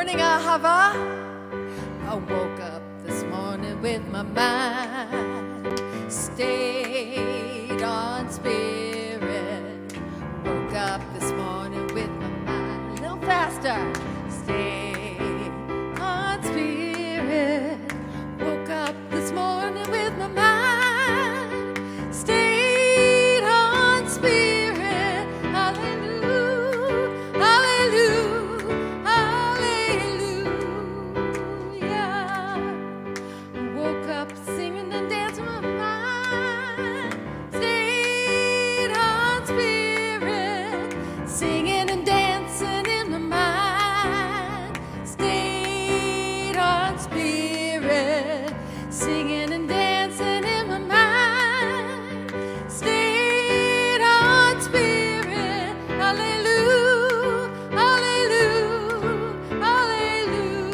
morning, Ahava. I woke up this morning with my mind stayed on spirit. Woke up this morning with my mind a little faster. Stayed on spirit. Woke up this morning with my mind stayed on spirit. Hallelujah, hallelujah, hallelujah. Woke up singing and dancing with my mind stayed on spirit. Singing and dancing in my mind stayed on spirit. Singing and dancing in my mind stayed on spirit. Hallelujah, hallelujah, hallelujah.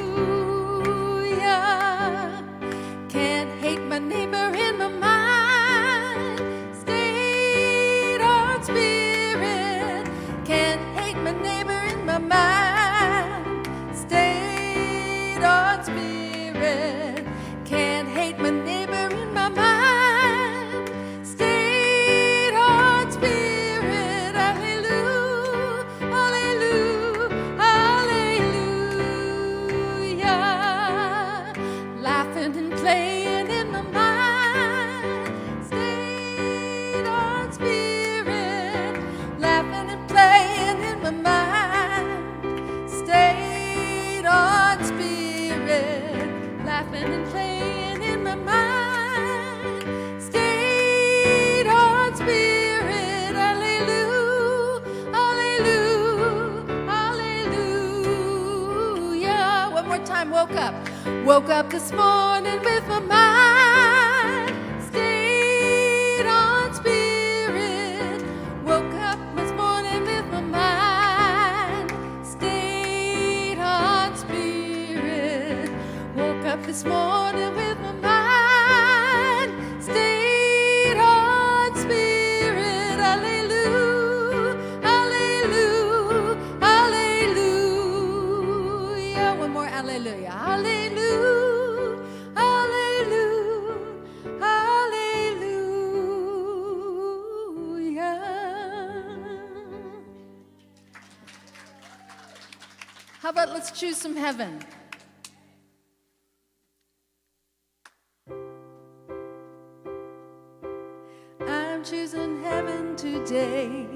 Can't hate my neighbor in my mind stayed on spirit. Can't hate my neighbor in my mind stayed on spirit. Can't hate my neighbor in my mind stayed on spirit. Hallelujah, hallelujah, hallelujah. Laughing and playing in my mind stayed on spirit. Laughing and playing in my mind stayed on spirit. Laughing and playing in my mind stayed on spirit. Hallelujah, hallelujah, hallelujah. One more time. Woke up this morning with my mind stayed on spirit. Woke up this morning with my mind stayed on spirit. Woke up this morning with my mind stayed on spirit. Hallelujah, hallelujah, hallelujah. One more hallelujah. Hallelujah, hallelujah, hallelujah. How about let's choose some heaven? I'm choosing heaven today.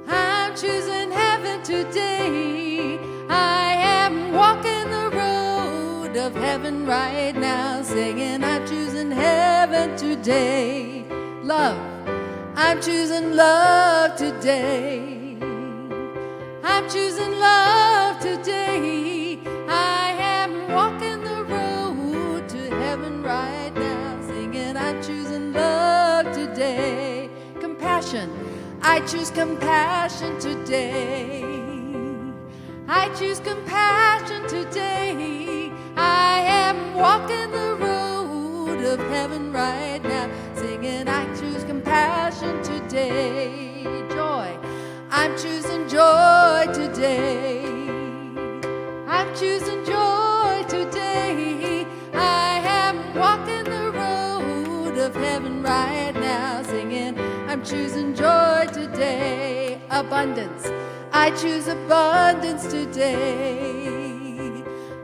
I'm choosing heaven today. I am walking the road of heaven right now, singing, I'm choosing heaven today. Love, I'm choosing love today. I'm choosing love today. I am walking the road to heaven right now, singing, I'm choosing love today. Compassion, I choose compassion today. I choose compassion today. I am walking the road of heaven right now, singing, I choose compassion today. Joy, I'm choosing joy today. I'm choosing joy today. I am walking the road of heaven right now, singing, I'm choosing joy today. Abundance, I choose abundance today.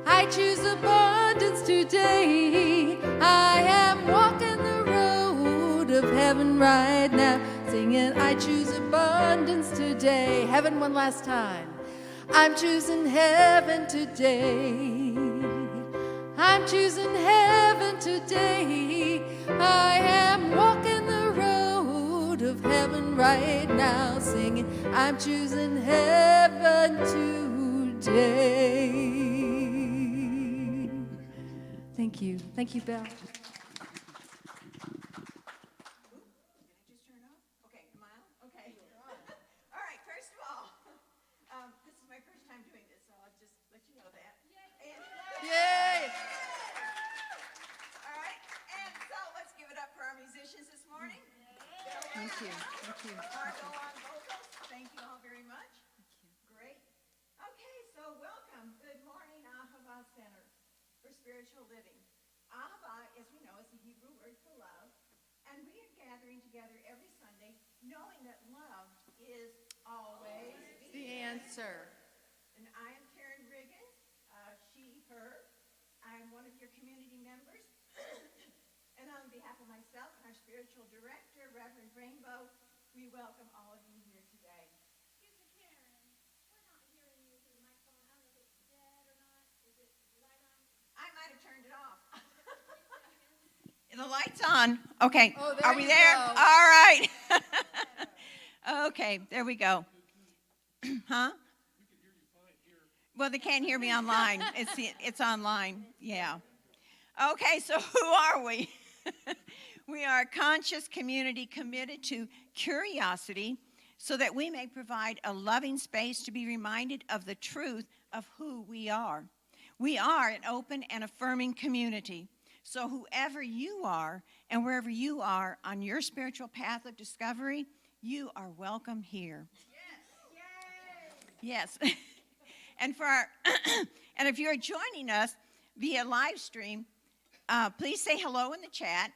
I choose abundance today. I am walking the road of heaven right now, singing, I choose abundance today. Heaven one last time. I'm choosing heaven today. I'm choosing heaven today. I am walking the road of heaven right now, singing, I'm choosing heaven today. Thank you. Thank you, Belle. Yay! All right, and so let's give it up for our musicians this morning. Thank you. Thank you. Marco on vocals. Thank you all very much. Thank you. Great. Okay, so welcome. spiritual living. Ahava, as we know, is the Hebrew word for love. And we are gathering together every Sunday knowing that love is always The answer. And I am Karen Riggin, she, her. I'm one of your community members. And on behalf of myself and our spiritual director, Reverend Rainbow, we welcome all of you here today. Excuse me, Karen. We're not hearing you through the microphone. I don't know if it's dead or not. Is it light on? I might have turned it off. The light's on. Okay. Oh, there Are we you there? go. All right. Okay, there we go. Huh? Well, they can't hear me online. It's online. Yeah. Okay, so who are we? We are a conscious community committed to curiosity so that we may provide a loving space to be reminded of the truth of who we are. We are an open and affirming community. So whoever you are and wherever you are on your spiritual path of discovery, you are welcome here. Yes. And and if you're joining us via live stream, please say hello in the chat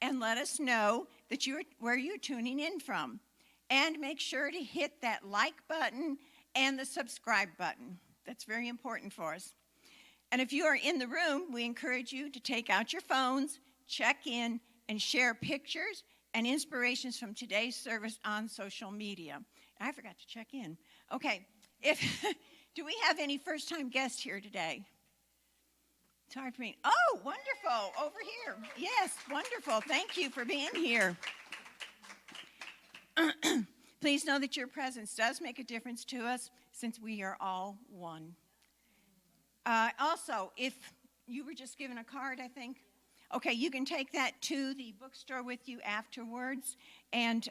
and let us know that where you're tuning in from. And make sure to hit that like button and the subscribe button. That's very important for us. And if you are in the room, we encourage you to take out your phones, check in, and share pictures and inspirations from today's service on social media. I forgot to check in. Okay, do we have any first-time guests here today? It's hard for me. Oh, wonderful, over here. Yes, wonderful. Thank you for being here. Please know that your presence does make a difference to us since we are all one. Also, if you were just given a card, I think, okay, you can take that to the bookstore with you afterwards, and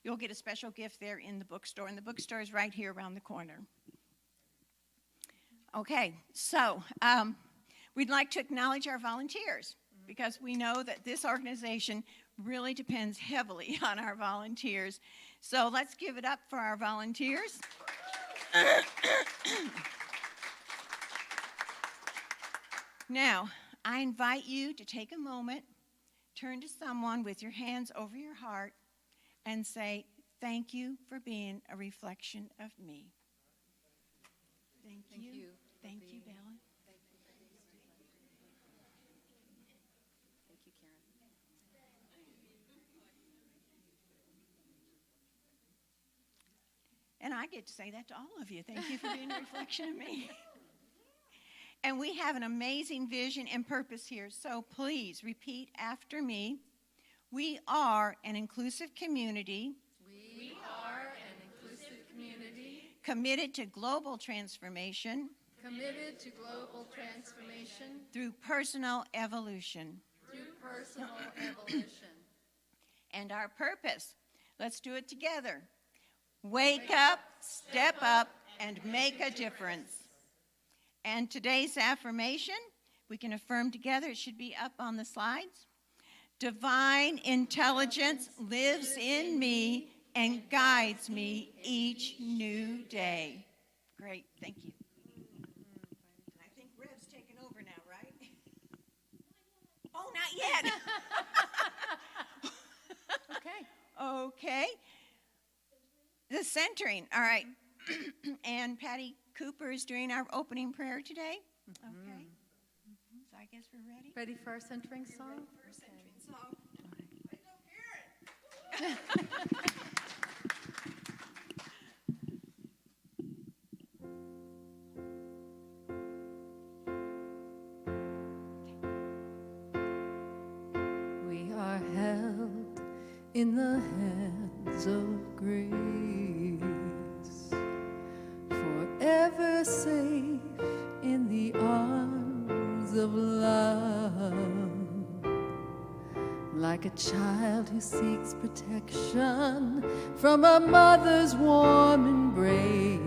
you'll get a special gift there in the bookstore, and the bookstore is right here around the corner. Okay, so we'd like to acknowledge our volunteers because we know that this organization really depends heavily on our volunteers. So let's give it up for our volunteers. Now, I invite you to take a moment, turn to someone with your hands over your heart, and say, "Thank you for being a reflection of me." Thank you. Thank you, Bella. Thank you, Karen. And I get to say that to all of you. Thank you for being a reflection of me. And we have an amazing vision and purpose here, so please repeat after me. We are an inclusive community. We are an inclusive community Committed to global transformation committed to global transformation through personal evolution. through personal evolution. And our purpose, let's do it together. Wake up, step up, and make a difference. And today's affirmation, we can affirm together. It should be up on the slides. Divine intelligence lives in me and guides me each new day. Great, thank you. I think Rev's taken over now, right? Oh, not yet. Okay. Okay. The centering, all right. And Patty Cooper is doing our opening prayer today. Okay. So I guess we're ready. Ready for our centering song? First centering song. We are held in the hands of grace, forever safe in the arms of love, like a child who seeks protection from a mother's warm embrace.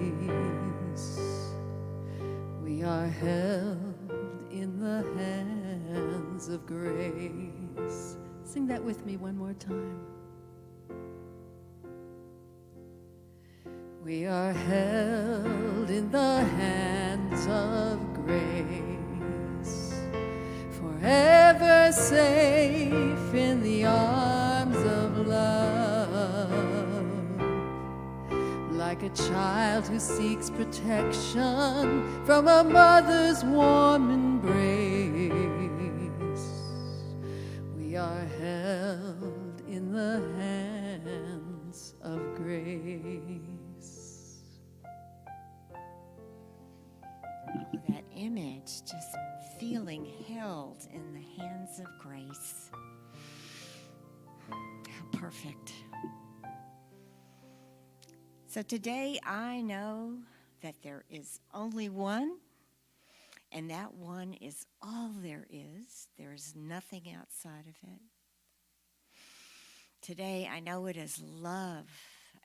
We are held in the hands of grace. Sing that with me one more time. We are held in the hands of grace, forever safe in the arms of love, like a child who seeks protection from a mother's warm embrace. We are held in the hands of grace. Oh, that image, just feeling held in the hands of grace. How perfect. So today I know that there is only one, and that one is all there is. There is nothing outside of it. Today I know it is love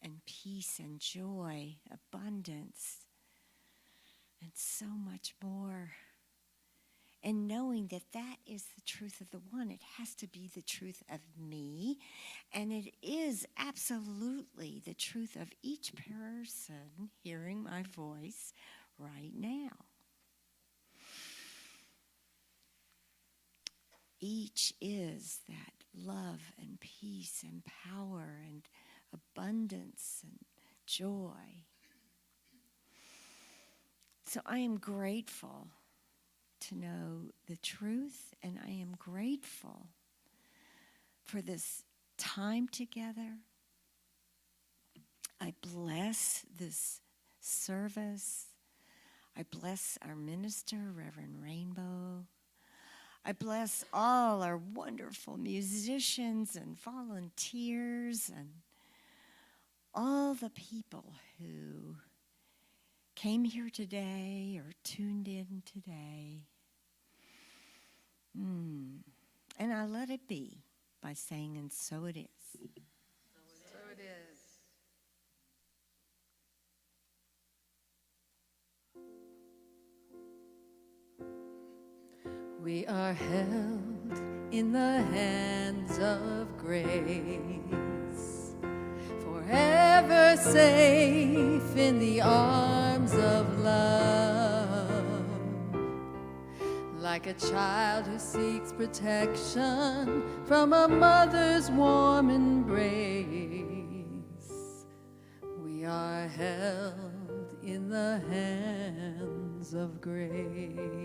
and peace and joy, abundance, and so much more. And knowing that that is the truth of the one, it has to be the truth of me, and it is absolutely the truth of each person hearing my voice right now. Each is that love and peace and power and abundance and joy. So I am grateful to know the truth, and I am grateful for this time together. I bless this service. I bless our minister, Reverend Rainbow. I bless all our wonderful musicians and volunteers and all the people who came here today or tuned in today. And I let it be by saying, and so it is. So it is. We are held in the hands of grace, forever safe in the arms of love, like a child who seeks protection from a mother's warm embrace. We are held in the hands of grace.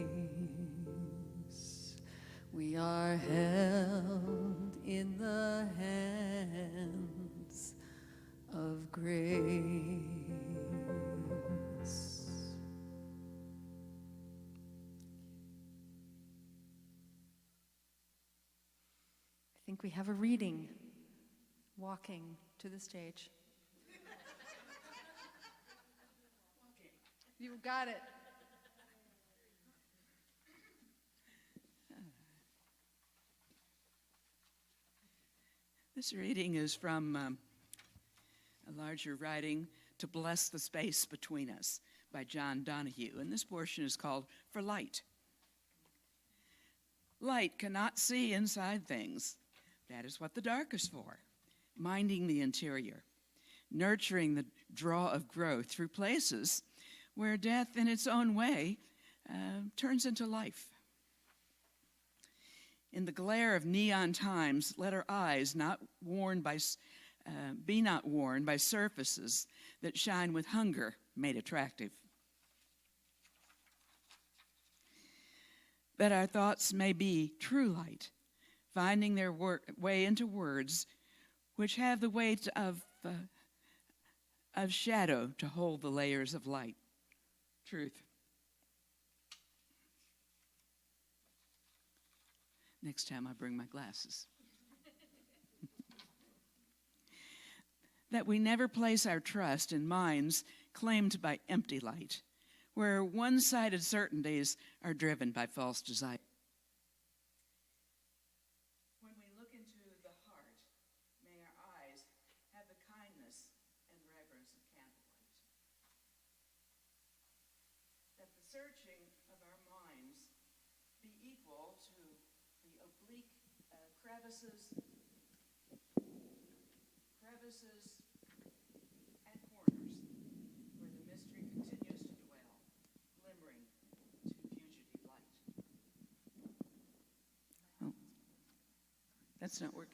We are held in the hands of grace. I think we have a reading walking to the stage. You got it. This reading is from a larger writing, To Bless the Space Between Us, by John Donahue, and this portion is called For Light. Light cannot see inside things. That is what the dark is for, minding the interior, nurturing the draw of growth through places where death in its own way turns into life. In the glare of neon times, let our eyes be not worn by surfaces that shine with hunger made attractive. That our thoughts may be true light, finding their way into words which have the weight of shadow to hold the layers of light. Truth. Next time I bring my glasses. That we never place our trust in minds claimed by empty light, where one-sided certainties are driven by false desire. When we look into the heart, may our eyes have the kindness and reverence of candlelight. That the searching of our minds be equal to the oblique crevices and corners where the mystery continues to dwell, glimmering to fugitive light. That's not working.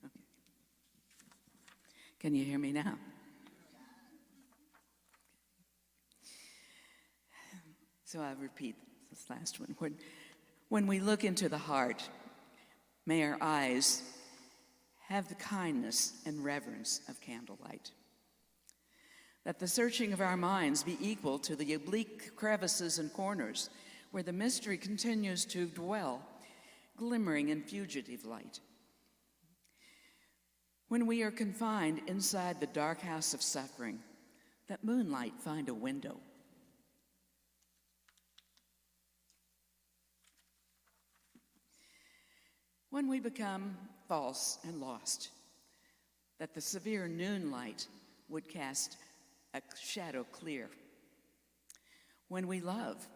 Okay. Can you hear me now? So I'll repeat this last one. When we look into the heart, may our eyes have the kindness and reverence of candlelight. That the searching of our minds be equal to the oblique crevices and corners where the mystery continues to dwell, glimmering in fugitive light. When we are confined inside the dark house of suffering, that moonlight find a window. When we become false and lost, that the severe noonlight would cast a shadow clear. When we love,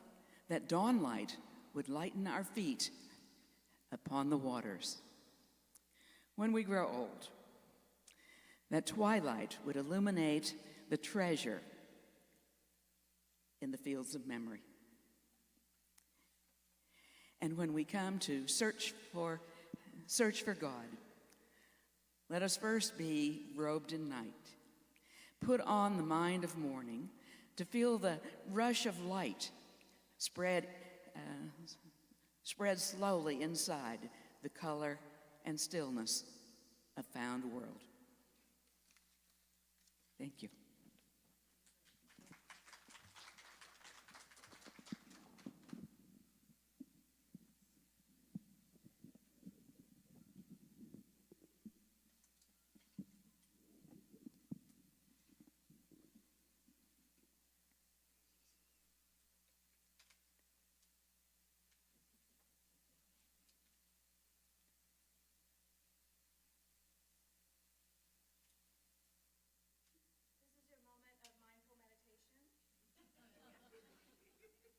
that dawn light would lighten our feet upon the waters. When we grow old, that twilight would illuminate the treasure in the fields of memory. And when we come to search for God, let us first be robed in night. Put on the mind of morning to feel the rush of light spread slowly inside the color and stillness of found world. Thank you. This is your moment of mindful meditation.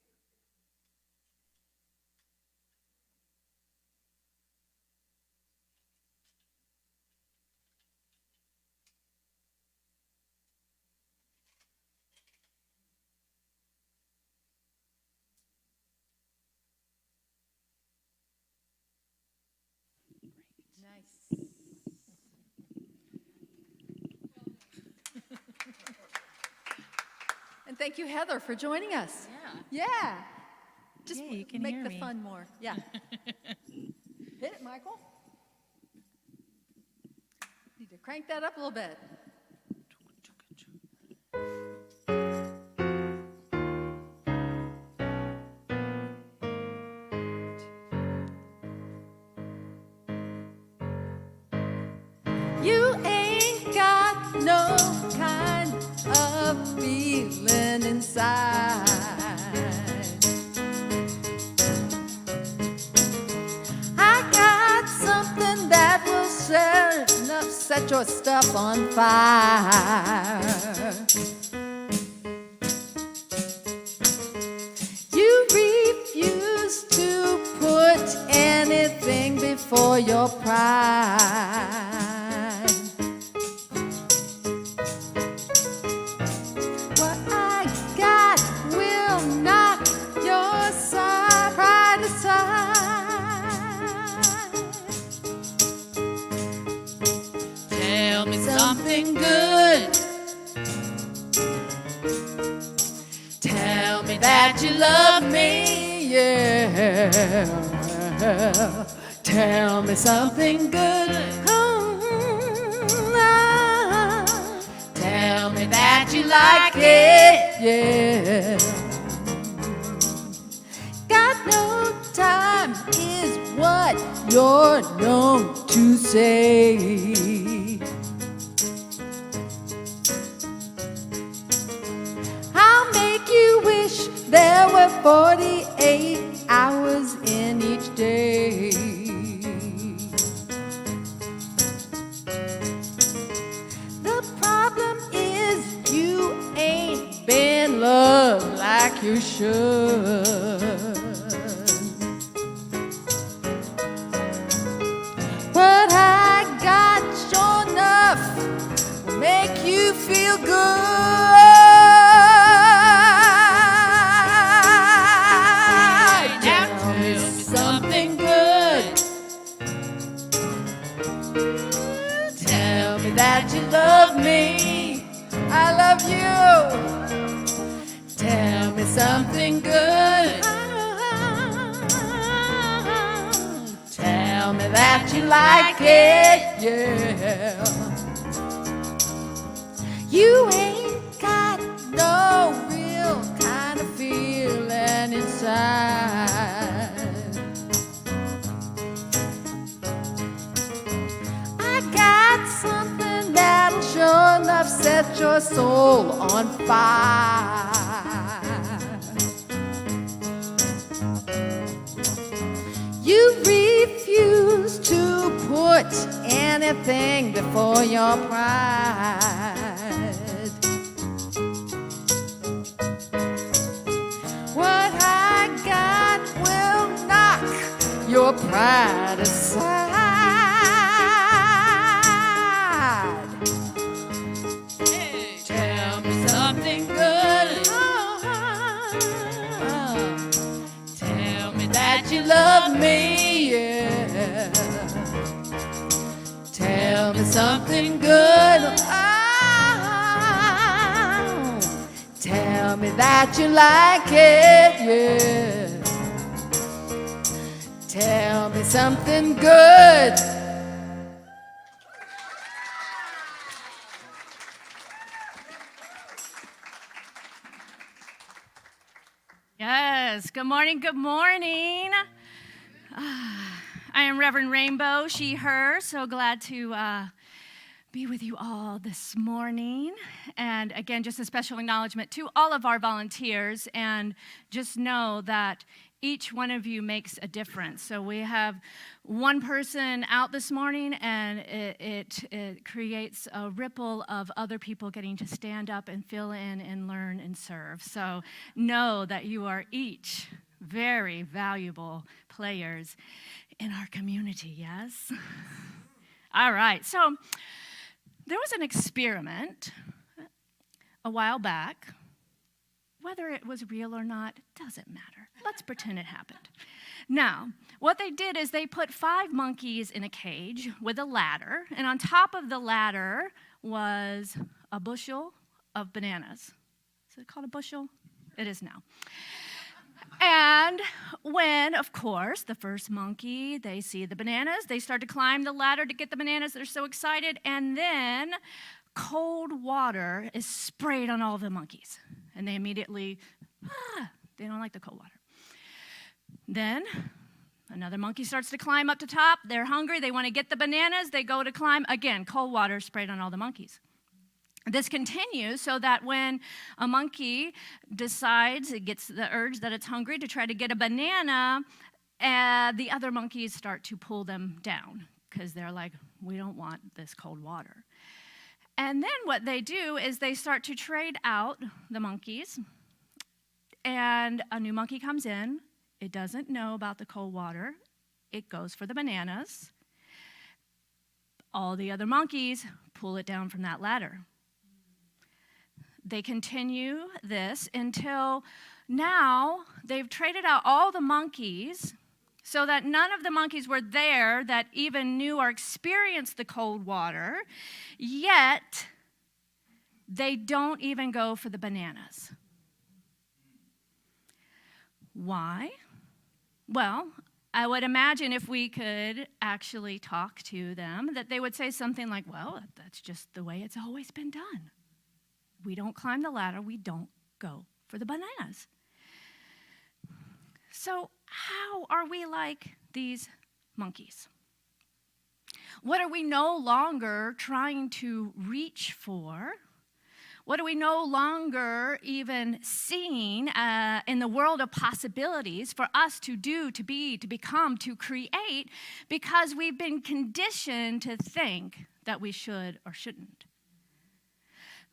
Nice. And thank you, Heather, for joining us. Yeah. Just Yeah, you can make hear the me. fun more. Yeah. Hit it, Michael. Need to crank that up a little bit. You ain't got no kind of feeling inside. I got something that will set your stuff on fire. You refuse to put anything before your pride. What I got will knock your pride aside. Tell me something good. Tell me that you love me, yeah. Tell me something good. Tell me that you like it, yeah. Got no time is what you're known to say. I'll make you wish there were 48 hours in each day. The problem is you ain't been loved like you should. What I got sure enough will make you feel good. Tell me something good. Tell me that you love me. I love you. Tell me something good. Tell me that you like it. Yeah. You ain't got no real kind of feeling inside. I got something that'll sure enough set your soul on fire. You refuse to put anything before your pride. What I got will knock your pride aside. Hey, tell me something good. Tell me that you love me, yeah. Tell me something good. Oh, tell me that you like it, yeah. Tell me something good. Yes, good morning, good morning. I am Reverend Rainbow, she, her. So glad to be with you all this morning. And again, just a special acknowledgement to all of our volunteers. And just know that each one of you makes a difference. So we have one person out this morning, and it creates a ripple of other people getting to stand up and fill in and learn and serve. So know that you are each very valuable players in our community, yes? All right, so there was an experiment a while back. Whether it was real or not, doesn't matter. Let's pretend it happened. Now, what they did is they put 5 monkeys in a cage with a ladder, and on top of the ladder was a bushel of bananas. Is it called a bushel? It is now. And when, of course, the first monkey, they see the bananas, they start to climb the ladder to get the bananas. They're so excited. And then cold water is sprayed on all the monkeys. And they immediately, they don't like the cold water. Then another monkey starts to climb up to top. They're hungry. They want to get the bananas. They go to climb. Again, cold water sprayed on all the monkeys. This continues so that when a monkey decides, it gets the urge that it's hungry to try to get a banana, the other monkeys start to pull them down because they're like, we don't want this cold water. And then what they do is they start to trade out the monkeys, and a new monkey comes in. It doesn't know about the cold water. It goes for the bananas. All the other monkeys pull it down from that ladder. They continue this until now they've traded out all the monkeys so that none of the monkeys were there that even knew or experienced the cold water, yet they don't even go for the bananas. Why? Well, I would imagine if we could actually talk to them, that they would say something like, well, that's just the way it's always been done. We don't climb the ladder, we don't go for the bananas. So how are we like these monkeys? What are we no longer trying to reach for? What are we no longer even seeing in the world of possibilities for us to do, to be, to become, to create, because we've been conditioned to think that we should or shouldn't?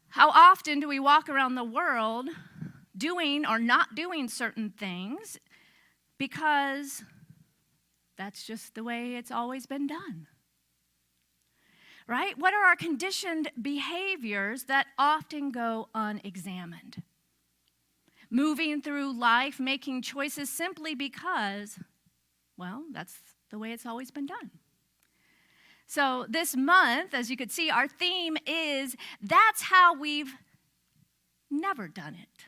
How often do we walk around the world doing or not doing certain things because that's just the way it's always been done? Right? What are our conditioned behaviors that often go unexamined? Moving through life, making choices simply because, well, that's the way it's always been done. So this month, as you could see, our theme is That's How We've Never Done It.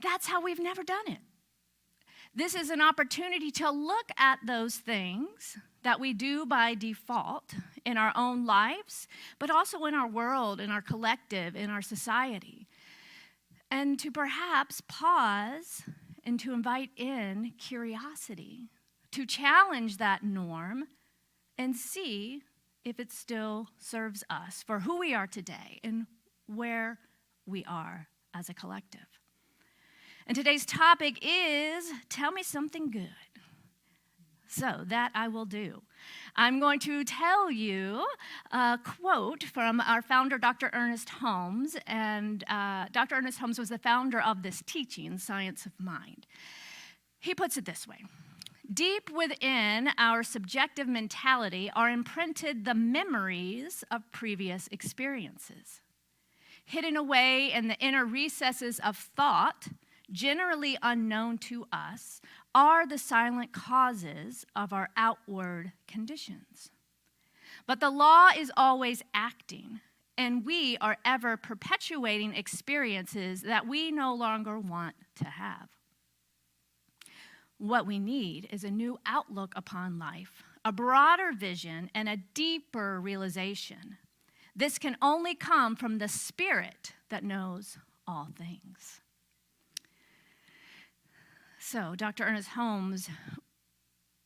That's how we've never done it. This is an opportunity to look at those things that we do by default in our own lives, but also in our world, in our collective, in our society. And to perhaps pause and to invite in curiosity, to challenge that norm and see if it still serves us for who we are today and where we are as a collective. And today's topic is, tell me something good. So that I will do. I'm going to tell you a quote from our founder, Dr. Ernest Holmes. And Dr. Ernest Holmes was the founder of this teaching, Science of Mind. He puts it this way. Deep within our subjective mentality are imprinted the memories of previous experiences. Hidden away in the inner recesses of thought, generally unknown to us, are the silent causes of our outward conditions. But the law is always acting, and we are ever perpetuating experiences that we no longer want to have. What we need is a new outlook upon life, a broader vision, and a deeper realization. This can only come from the Spirit that knows all things. So, Dr. Ernest Holmes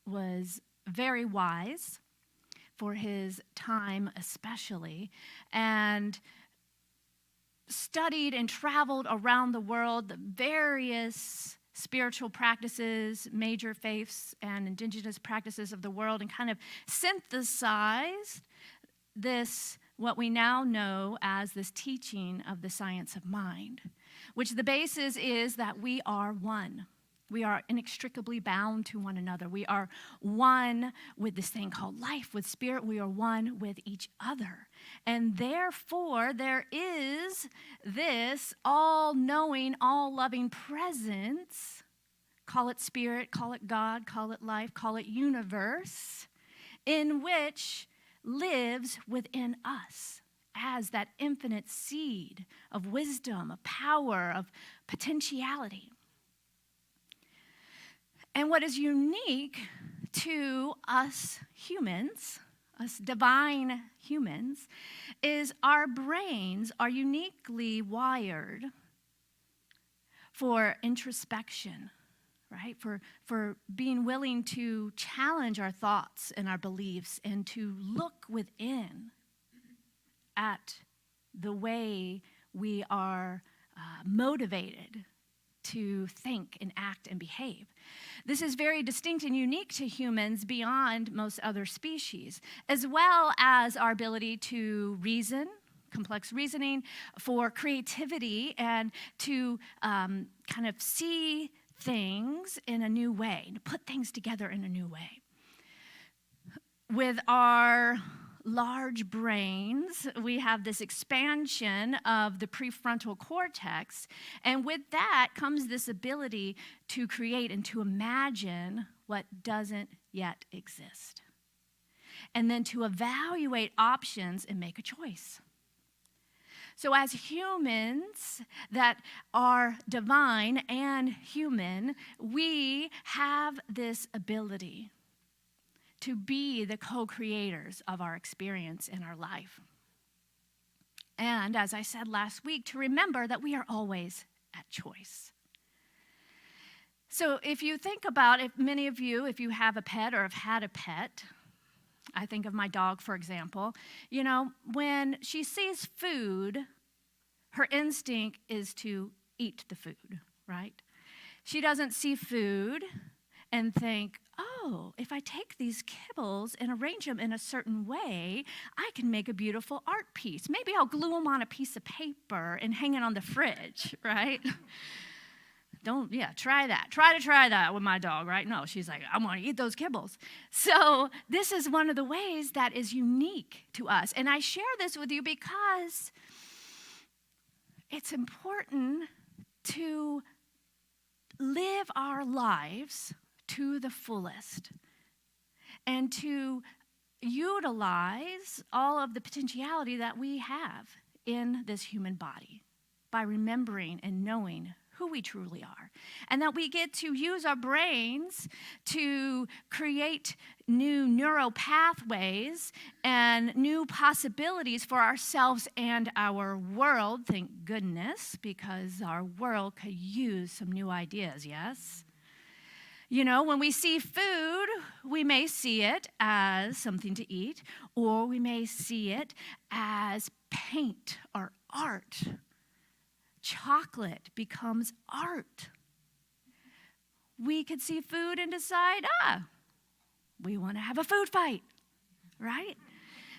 was very wise for his time especially, and studied and traveled around the world, the various spiritual practices, major faiths, and indigenous practices of the world, and kind of synthesized this, what we now know as this teaching of the science of mind, which the basis is that we are one. We are inextricably bound to one another. We are one with this thing called life, with spirit. We are one with each other. And therefore, there is this all-knowing, all-loving presence, call it spirit, call it God, call it life, call it universe, in which lives within us as that infinite seed of wisdom, of power, of potentiality. And what is unique to us humans, us divine humans, is our brains are uniquely wired for introspection, right? For being willing to challenge our thoughts and our beliefs and to look within at the way we are motivated to think and act and behave. This is very distinct and unique to humans beyond most other species, as well as our ability to reason, complex reasoning, for creativity, and to kind of see things in a new way, to put things together in a new way. With our large brains, we have this expansion of the prefrontal cortex, and with that comes this ability to create and to imagine what doesn't yet exist, and then to evaluate options and make a choice. So as humans that are divine and human, we have this ability to be the co-creators of our experience in our life. And as I said last week, to remember that we are always at choice. So if you think about, if many of you, if you have a pet or have had a pet, I think of my dog, for example, you know, when she sees food, her instinct is to eat the food, right? She doesn't see food and think, oh, if I take these kibbles and arrange them in a certain way, I can make a beautiful art piece. Maybe I'll glue them on a piece of paper and hang it on the fridge, right? Try that. Try that with my dog, right? No, she's like, I want to eat those kibbles. So this is one of the ways that is unique to us. And I share this with you because it's important to live our lives to the fullest and to utilize all of the potentiality that we have in this human body by remembering and knowing who we truly are, and that we get to use our brains to create new neural pathways and new possibilities for ourselves and our world. Thank goodness, because our world could use some new ideas, yes? You know, when we see food, we may see it as something to eat, or we may see it as paint or art. Chocolate becomes art. We could see food and decide, we want to have a food fight, right?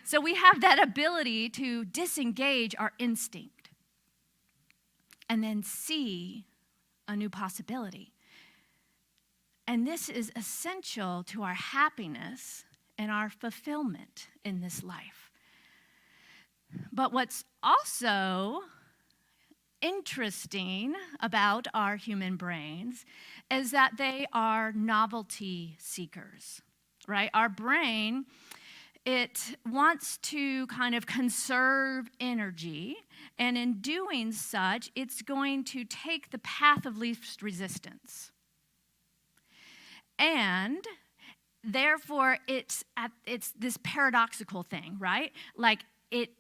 So we have that ability to disengage our instinct and then see a new possibility. And this is essential to our happiness and our fulfillment in this life. But what's also interesting about our human brains is that they are novelty seekers, right? Our brain, it wants to kind of conserve energy, and in doing such, it's going to take the path of least resistance. And therefore, it's this paradoxical thing, right? Like, it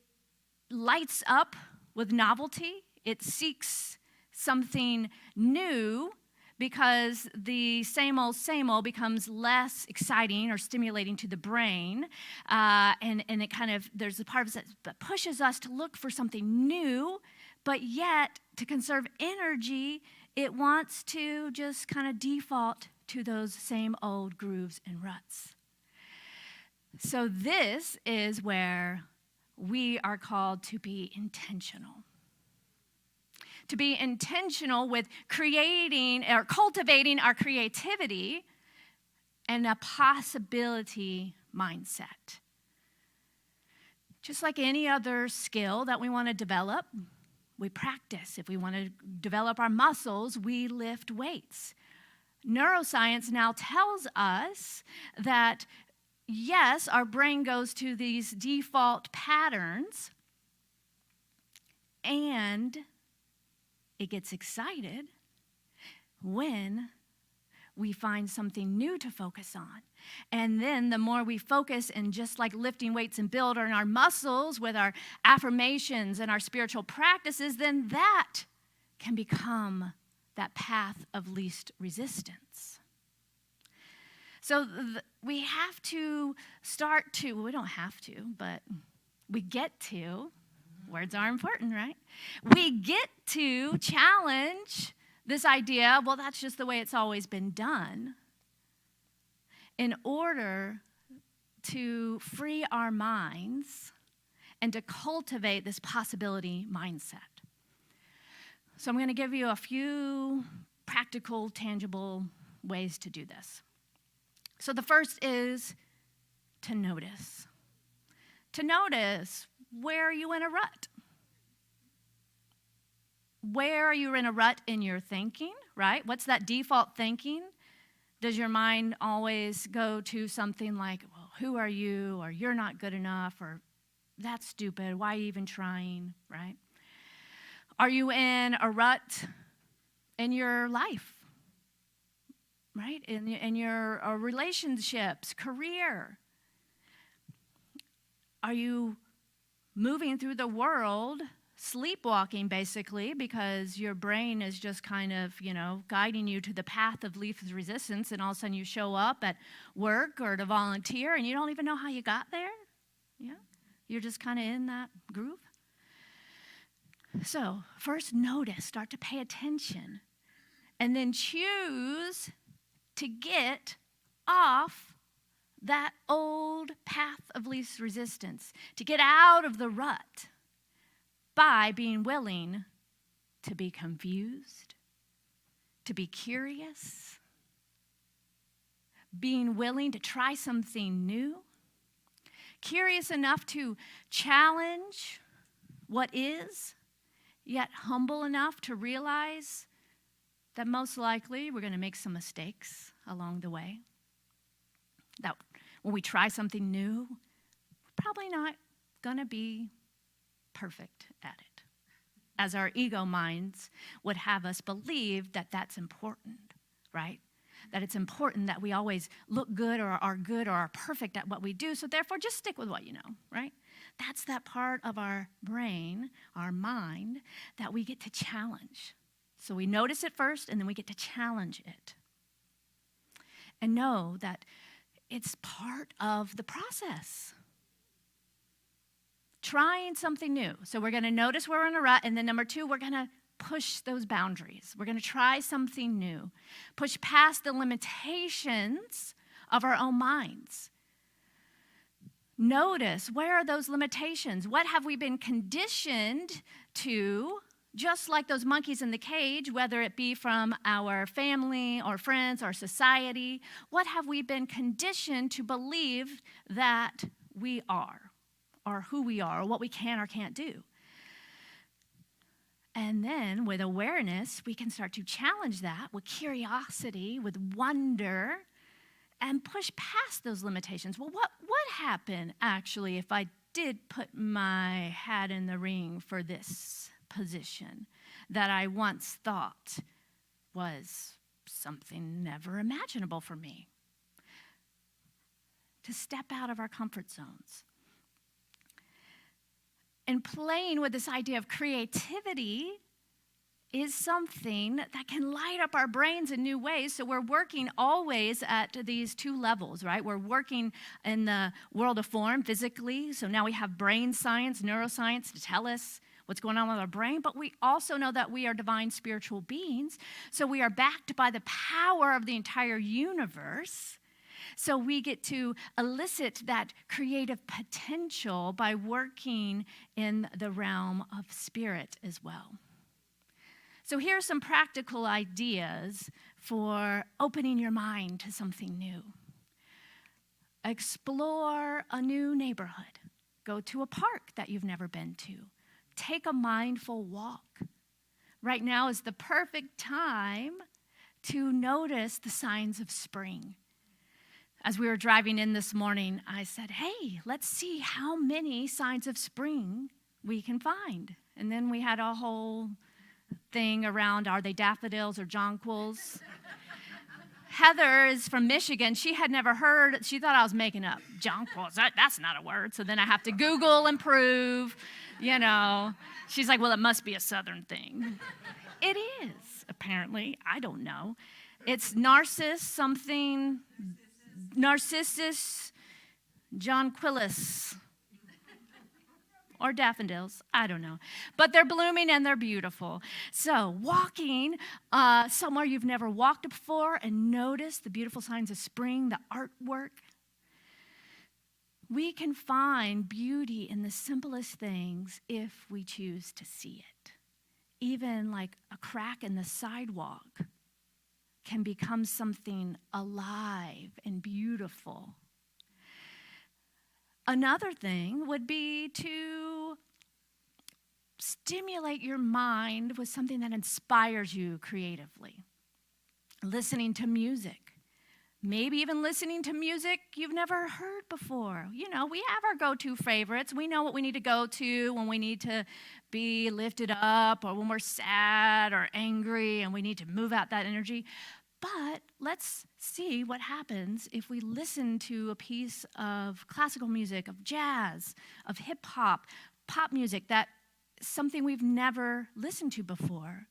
lights up with novelty. It seeks something new because the same old becomes less exciting or stimulating to the brain. And it kind of, there's a part of it that pushes us to look for something new, but yet to conserve energy, it wants to just kind of default to those same old grooves and ruts. So this is where we are called to be intentional. To be intentional with creating or cultivating our creativity and a possibility mindset. Just like any other skill that we want to develop, we practice. If we want to develop our muscles, we lift weights. Neuroscience now tells us that, yes, our brain goes to these default patterns, and it gets excited when we find something new to focus on. And then the more we focus, and just like lifting weights and build on our muscles with our affirmations and our spiritual practices, then that can become that path of least resistance. So we have to start to, well, we don't have to, but we get to, words are important, right? We get to challenge this idea, well, that's just the way it's always been done, in order to free our minds and to cultivate this possibility mindset. So I'm going to give you a few practical, tangible ways to do this. So the first is to notice. To notice, where are you in a rut? Where are you in a rut in your thinking, right? What's that default thinking? Does your mind always go to something like, well, who are you? Or you're not good enough? Or that's stupid. Why are you even trying, right? Are you in a rut in your life, right? In your relationships, career? Are you moving through the world, sleepwalking basically, because your brain is just kind of, guiding you to the path of least resistance, and all of a sudden you show up at work or to volunteer and you don't even know how you got there? Yeah, you're just kind of in that groove. So first notice, start to pay attention, and then choose to get off that old path of least resistance, to get out of the rut by being willing to be confused, to be curious, being willing to try something new, curious enough to challenge what is, yet humble enough to realize that most likely we're going to make some mistakes along the way. That when we try something new, we're probably not going to be perfect at it, as our ego minds would have us believe that that's important, right? That it's important that we always look good or are perfect at what we do, so therefore just stick with what you know, right? That's that part of our brain, our mind, that we get to challenge. So we notice it first, and then we get to challenge it. And know that it's part of the process. Trying something new. So we're going to notice we're in a rut, and then number 2, we're going to push those boundaries. We're going to try something new. Push past the limitations of our own minds. Notice, where are those limitations? What have we been conditioned to, just like those monkeys in the cage, whether it be from our family or friends or society? What have we been conditioned to believe that we are, or who we are, or what we can or can't do? And then with awareness, we can start to challenge that with curiosity, with wonder, and push past those limitations. Well, what would happen actually if I did put my hat in the ring for this position that I once thought was something never imaginable for me? To step out of our comfort zones. And playing with this idea of creativity is something that can light up our brains in new ways. So we're working always at these 2 levels, right? We're working in the world of form physically. So now we have brain science, neuroscience to tell us what's going on with our brain. But we also know that we are divine spiritual beings. So we are backed by the power of the entire universe. So we get to elicit that creative potential by working in the realm of spirit as well. So here are some practical ideas for opening your mind to something new. Explore a new neighborhood. Go to a park that you've never been to. Take a mindful walk. Right now is the perfect time to notice the signs of spring. As we were driving in this morning, I said, hey, let's see how many signs of spring we can find. And then we had a whole thing around, are they daffodils or jonquils? Heather is from Michigan. She had never heard, she thought I was making up. Jonquils, that's not a word. So then I have to Google and prove, She's like, well, it must be a Southern thing. It is, apparently. I don't know. It's Narcissus jonquillus, or daffodils, I don't know. But they're blooming and they're beautiful. So walking somewhere you've never walked before and notice the beautiful signs of spring, the artwork. We can find beauty in the simplest things if we choose to see it. Even like a crack in the sidewalk can become something alive and beautiful. Another thing would be to stimulate your mind with something that inspires you creatively. Listening to music. Maybe even listening to music you've never heard before. We have our go-to favorites. We know what we need to go to when we need to be lifted up or when we're sad or angry and we need to move out that energy. But let's see what happens if we listen to a piece of classical music, of jazz, of hip-hop, pop music, that's something we've never listened to before.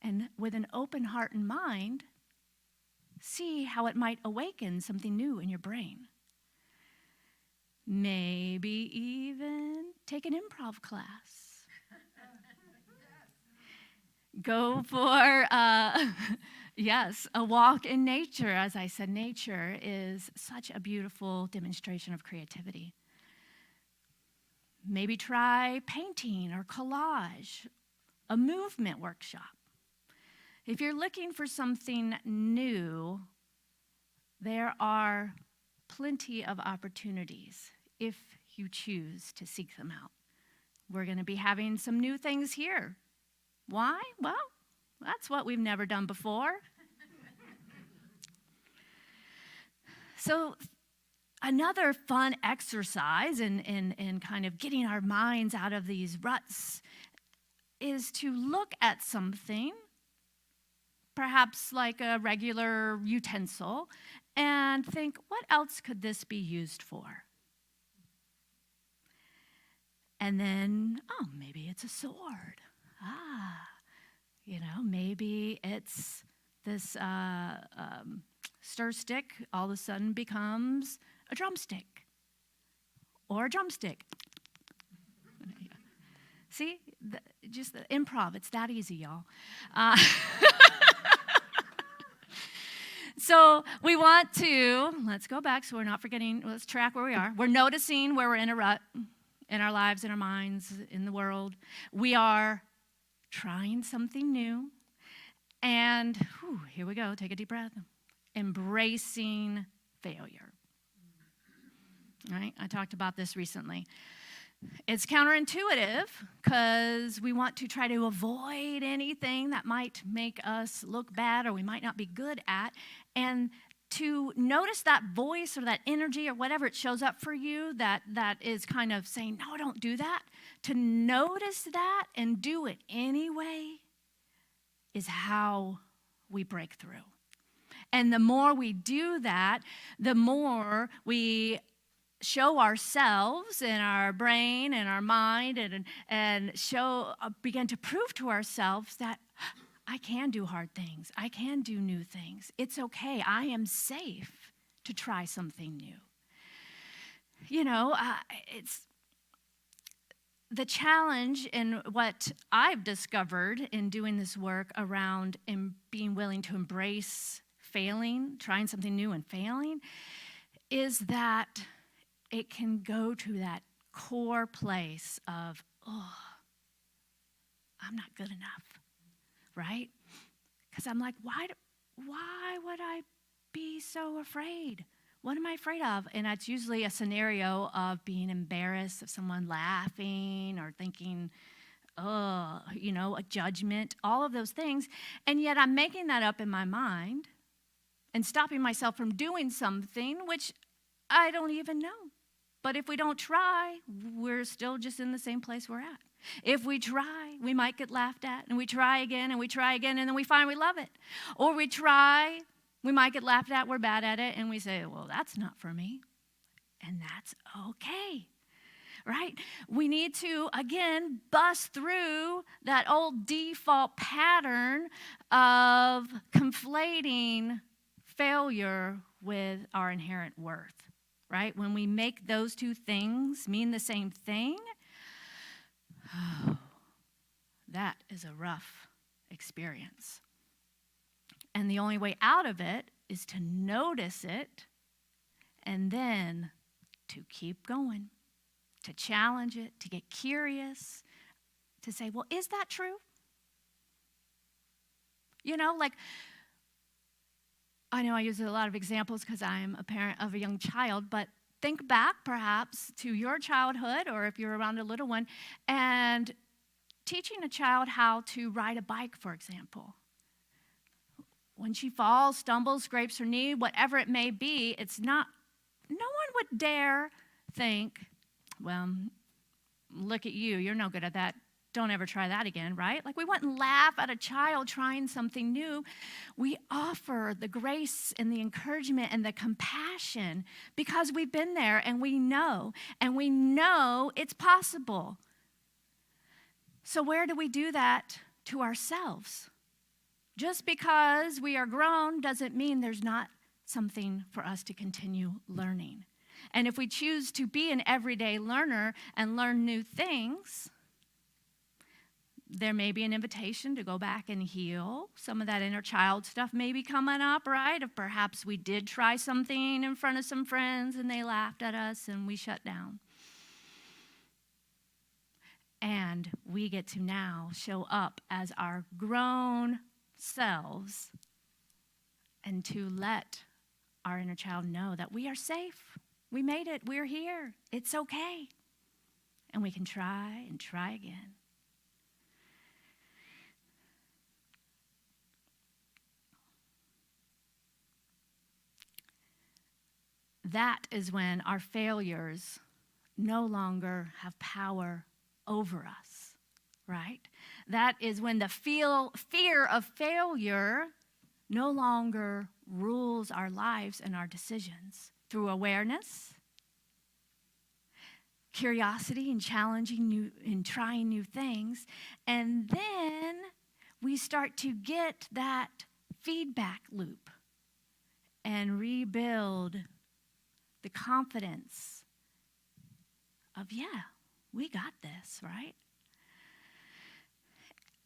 And with an open heart and mind, see how it might awaken something new in your brain. Maybe even take an improv class. Go for, a walk in nature. As I said, nature is such a beautiful demonstration of creativity. Maybe try painting or collage, a movement workshop. If you're looking for something new, there are plenty of opportunities if you choose to seek them out. We're going to be having some new things here. Why? Well, that's what we've never done before. So another fun exercise in kind of getting our minds out of these ruts is to look at something, perhaps like a regular utensil, and think, what else could this be used for? And then, oh, maybe it's a sword. Maybe it's this stir stick all of a sudden becomes a drumstick or a drumstick. See, just the improv, it's that easy, y'all. So we want to, let's go back so we're not forgetting, let's track where we are. We're noticing where we're in a rut in our lives, in our minds, in the world. We are trying something new. And here we go, take a deep breath. Embracing failure. All right, I talked about this recently. It's counterintuitive because we want to try to avoid anything that might make us look bad or we might not be good at. And to notice that voice or that energy or whatever it shows up for you that is kind of saying, no, don't do that. To notice that and do it anyway is how we break through. And the more we do that, the more we show ourselves in our brain and our mind and begin to prove to ourselves that I can do hard things. I can do new things. It's okay. I am safe to try something new. It's the challenge in what I've discovered in doing this work around being willing to embrace failing, trying something new and failing, is that it can go to that core place of, I'm not good enough, right? Because I'm like, why would I be so afraid? What am I afraid of? And it's usually a scenario of being embarrassed, of someone laughing or thinking, a judgment, all of those things. And yet I'm making that up in my mind and stopping myself from doing something which I don't even know. But if we don't try, we're still just in the same place we're at. If we try, we might get laughed at, and we try again, and we try again, and then we find we love it. Or we try, we might get laughed at, we're bad at it, and we say, well, that's not for me. And that's okay, right? We need to, again, bust through that old default pattern of conflating failure with our inherent worth. Right? When we make those two things mean the same thing, that is a rough experience. And the only way out of it is to notice it and then to keep going, to challenge it, to get curious, to say, well, is that true? I know I use a lot of examples because I'm a parent of a young child, but think back perhaps to your childhood, or if you're around a little one, and teaching a child how to ride a bike, for example. When she falls, stumbles, scrapes her knee, whatever it may be, no one would dare think, well, look at you, you're no good at that. Don't ever try that again, right? Like we wouldn't laugh at a child trying something new. We offer the grace and the encouragement and the compassion because we've been there and we know it's possible. So where do we do that to ourselves? Just because we are grown doesn't mean there's not something for us to continue learning. And if we choose to be an everyday learner and learn new things, there may be an invitation to go back and heal. Some of that inner child stuff may be coming up, right? If perhaps we did try something in front of some friends and they laughed at us and we shut down. And we get to now show up as our grown selves and to let our inner child know that we are safe. We made it. We're here. It's okay. And we can try and try again. that is when our failures no longer have power over us, right? That is when the fear of failure no longer rules our lives and our decisions. Through awareness, curiosity, and trying new things. And then we start to get that feedback loop and rebuild the confidence of, yeah, we got this, right?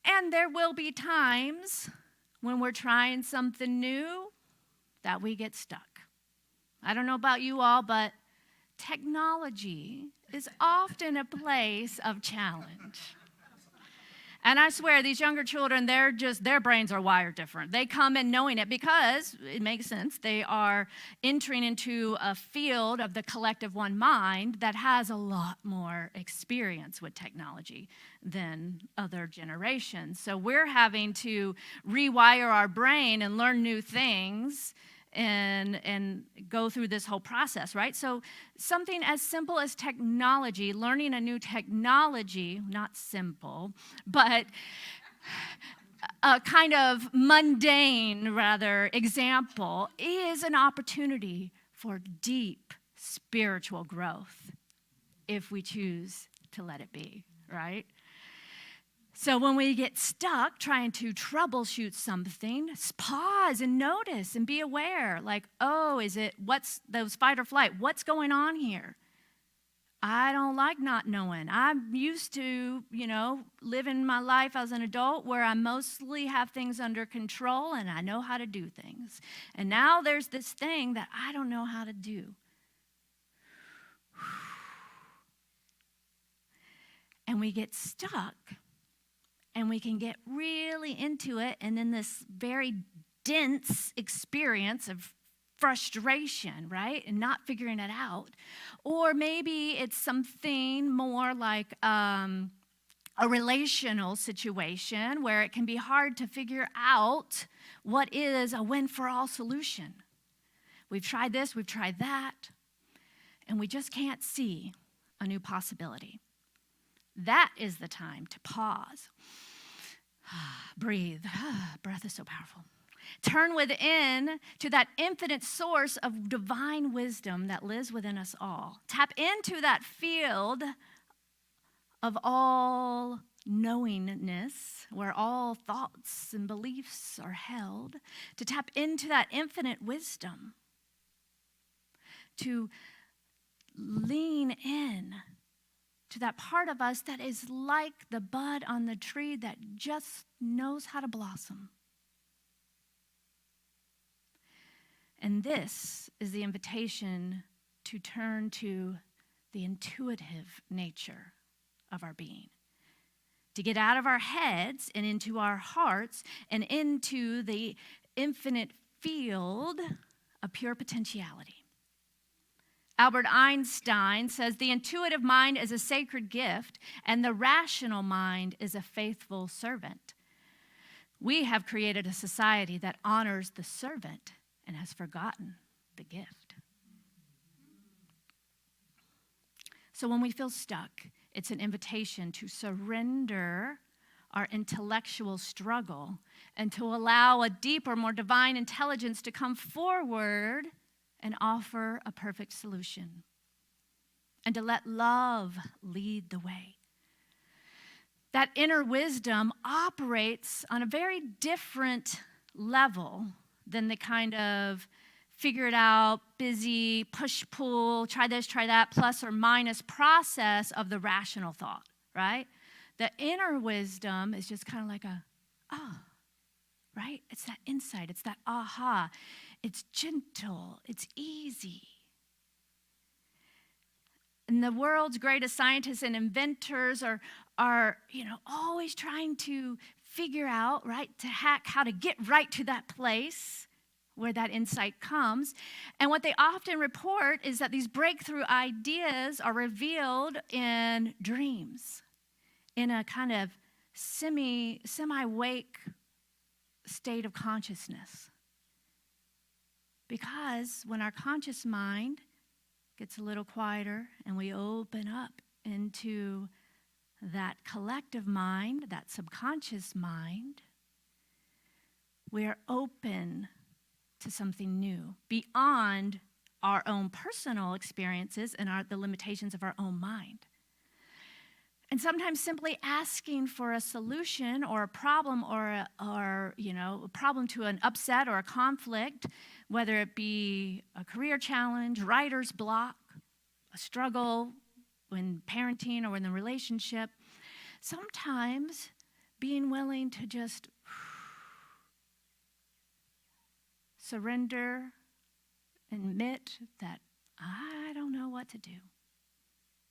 And there will be times when we're trying something new that we get stuck. I don't know about you all, but technology is often a place of challenge. And I swear, these younger children, their brains are wired different. They come in knowing it because, it makes sense, they are entering into a field of the collective one mind that has a lot more experience with technology than other generations. So we're having to rewire our brain and learn new things and go through this whole process, right? So something as simple as technology, learning a new technology, not simple, but a kind of mundane, rather, example, is an opportunity for deep spiritual growth if we choose to let it be, right? So when we get stuck trying to troubleshoot something, pause and notice and be aware. Like, oh, what's those fight or flight? What's going on here? I don't like not knowing. I'm used to, living my life as an adult where I mostly have things under control and I know how to do things. And now there's this thing that I don't know how to do. And we get stuck. And we can get really into it, and then this very dense experience of frustration, right? And not figuring it out. Or maybe it's something more like a relational situation where it can be hard to figure out what is a win-for-all solution. We've tried this, we've tried that, and we just can't see a new possibility. That is the time to pause. Breathe. Breath is so powerful. Turn within to that infinite source of divine wisdom that lives within us all. Tap into that field of all knowingness, where all thoughts and beliefs are held. To tap into that infinite wisdom. To lean in to that part of us that is like the bud on the tree that just knows how to blossom. And this is the invitation to turn to the intuitive nature of our being. To get out of our heads and into our hearts and into the infinite field of pure potentiality. Albert Einstein says the intuitive mind is a sacred gift and the rational mind is a faithful servant. We have created a society that honors the servant and has forgotten the gift. So when we feel stuck, it's an invitation to surrender our intellectual struggle and to allow a deeper, more divine intelligence to come forward and offer a perfect solution, and to let love lead the way. That inner wisdom operates on a very different level than the kind of figure it out, busy, push-pull, try this, try that, plus or minus process of the rational thought, right? The inner wisdom is just kind of like right? It's that insight, it's that aha. It's gentle, it's easy. And the world's greatest scientists and inventors are always trying to figure out, right, to hack how to get right to that place where that insight comes. And what they often report is that these breakthrough ideas are revealed in dreams, in a kind of semi-wake state of consciousness. Because when our conscious mind gets a little quieter and we open up into that collective mind, that subconscious mind, we're open to something new beyond our own personal experiences and the limitations of our own mind. And sometimes simply asking for a solution or a problem or a problem to an upset or a conflict, whether it be a career challenge, writer's block, a struggle when parenting or in the relationship, sometimes being willing to just surrender, admit that I don't know what to do,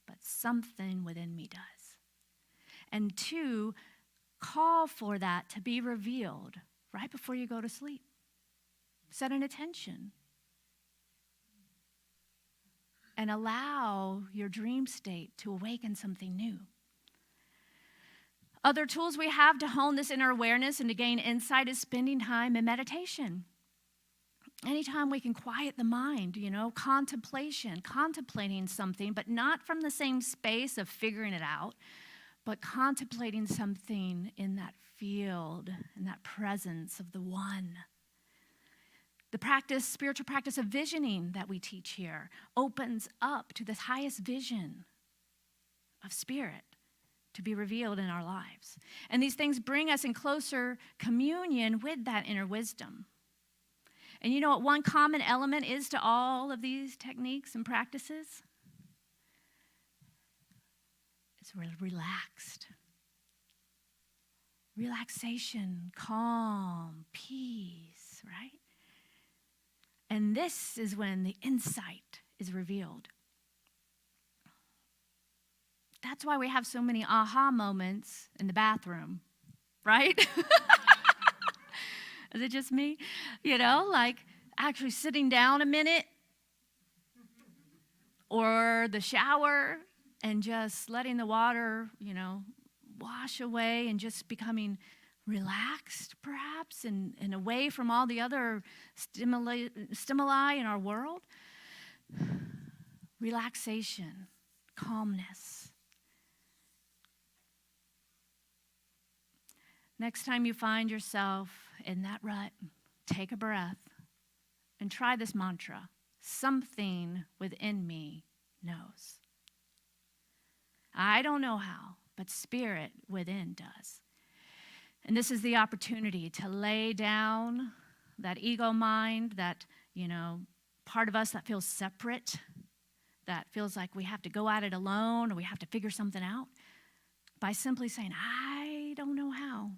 but something within me does. And 2, call for that to be revealed right before you go to sleep. Set an intention. And allow your dream state to awaken something new. Other tools we have to hone this inner awareness and to gain insight is spending time in meditation. Anytime we can quiet the mind, contemplation, contemplating something, but not from the same space of figuring it out, but contemplating something in that field, in that presence of the one. The spiritual practice of visioning that we teach here opens up to this highest vision of spirit to be revealed in our lives. And these things bring us in closer communion with that inner wisdom. And you know what one common element is to all of these techniques and practices? It's relaxed. Relaxation, calm, peace, right? And this is when the insight is revealed. That's why we have so many aha moments in the bathroom, right? Is it just me? Like actually sitting down a minute or the shower and just letting the water, wash away and just becoming relaxed, perhaps, and away from all the other stimuli in our world. Relaxation, calmness. Next time you find yourself in that rut, take a breath and try this mantra. Something within me knows. I don't know how, but spirit within does. And this is the opportunity to lay down that ego mind, that, part of us that feels separate, that feels like we have to go at it alone or we have to figure something out, by simply saying, I don't know how,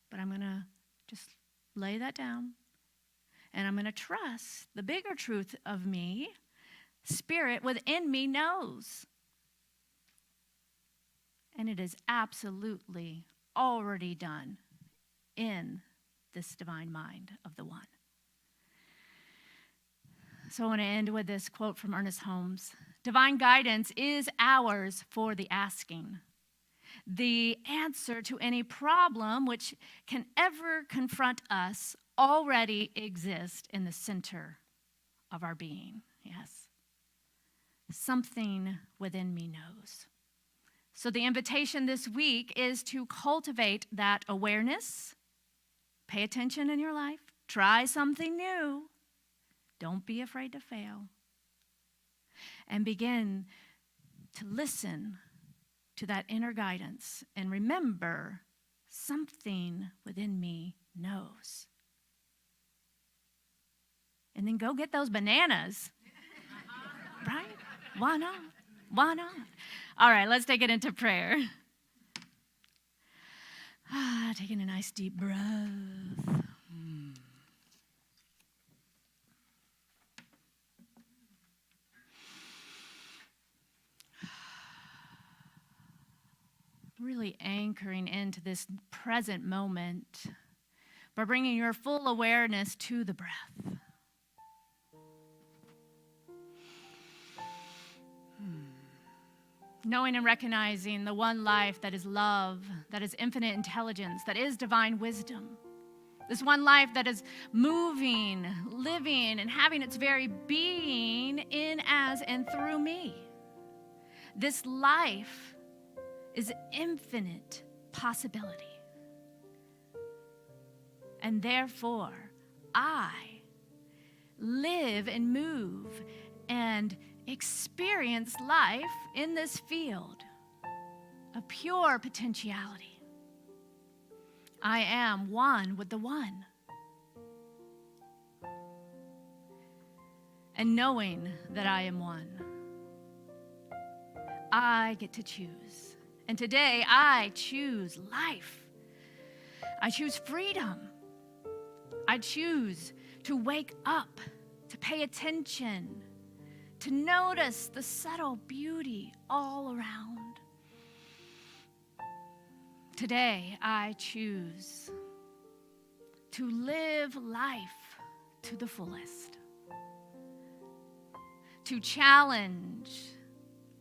but I'm going to just lay that down. And I'm going to trust the bigger truth of me, spirit within me knows. And it is absolutely already done in this divine mind of the one. So I want to end with this quote from Ernest Holmes. Divine guidance is ours for the asking. The answer to any problem which can ever confront us already exists in the center of our being. Yes. Something within me knows. So the invitation this week is to cultivate that awareness. Pay attention in your life. Try something new. Don't be afraid to fail. And begin to listen to that inner guidance. And remember, something within me knows. And then go get those bananas. Right? Why not? Why not? All right, let's take it into prayer. Taking a nice deep breath. Really anchoring into this present moment by bringing your full awareness to the breath. Knowing and recognizing the one life that is love, that is infinite intelligence, that is divine wisdom. This one life that is moving, living, and having its very being in, as, and through me. This life is infinite possibility. And therefore, I live and move and experience life in this field of pure potentiality. I am one with the one. And knowing that I am one, I get to choose. And today I choose life. I choose freedom. I choose to wake up, to pay attention, to notice the subtle beauty all around. Today, I choose to live life to the fullest, to challenge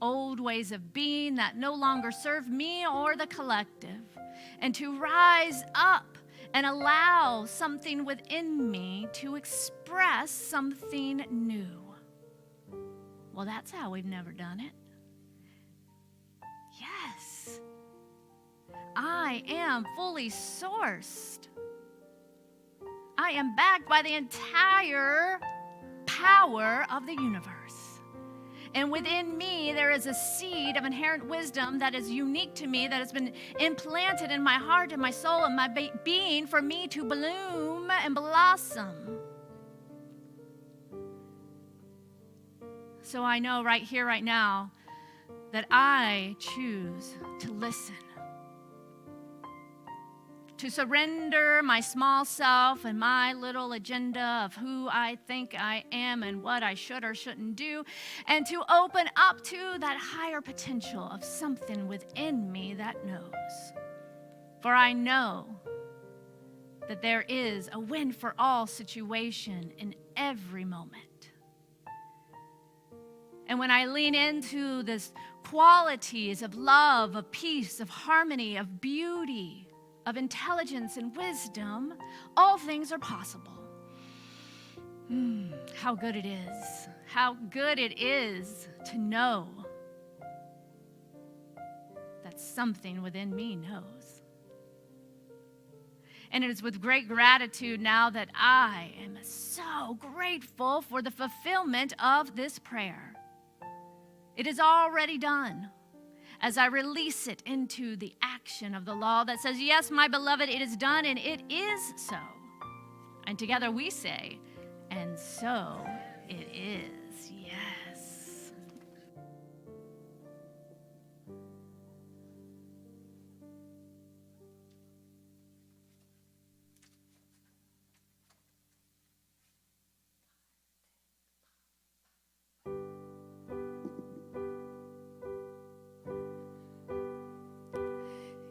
old ways of being that no longer serve me or the collective, and to rise up and allow something within me to express something new. Well, that's how we've never done it. Yes. I am fully sourced. I am backed by the entire power of the universe. And within me, there is a seed of inherent wisdom that is unique to me, that has been implanted in my heart and my soul and my being for me to bloom and blossom. So I know right here, right now, that I choose to listen, to surrender my small self and my little agenda of who I think I am and what I should or shouldn't do, and to open up to that higher potential of something within me that knows. For I know that there is a win for all situation in every moment. And when I lean into this qualities of love, of peace, of harmony, of beauty, of intelligence and wisdom, all things are possible. How good it is. How good it is to know that something within me knows. And it is with great gratitude now that I am so grateful for the fulfillment of this prayer. It is already done as I release it into the action of the law that says, yes, my beloved, it is done, and it is so. And together we say, and so it is, yes.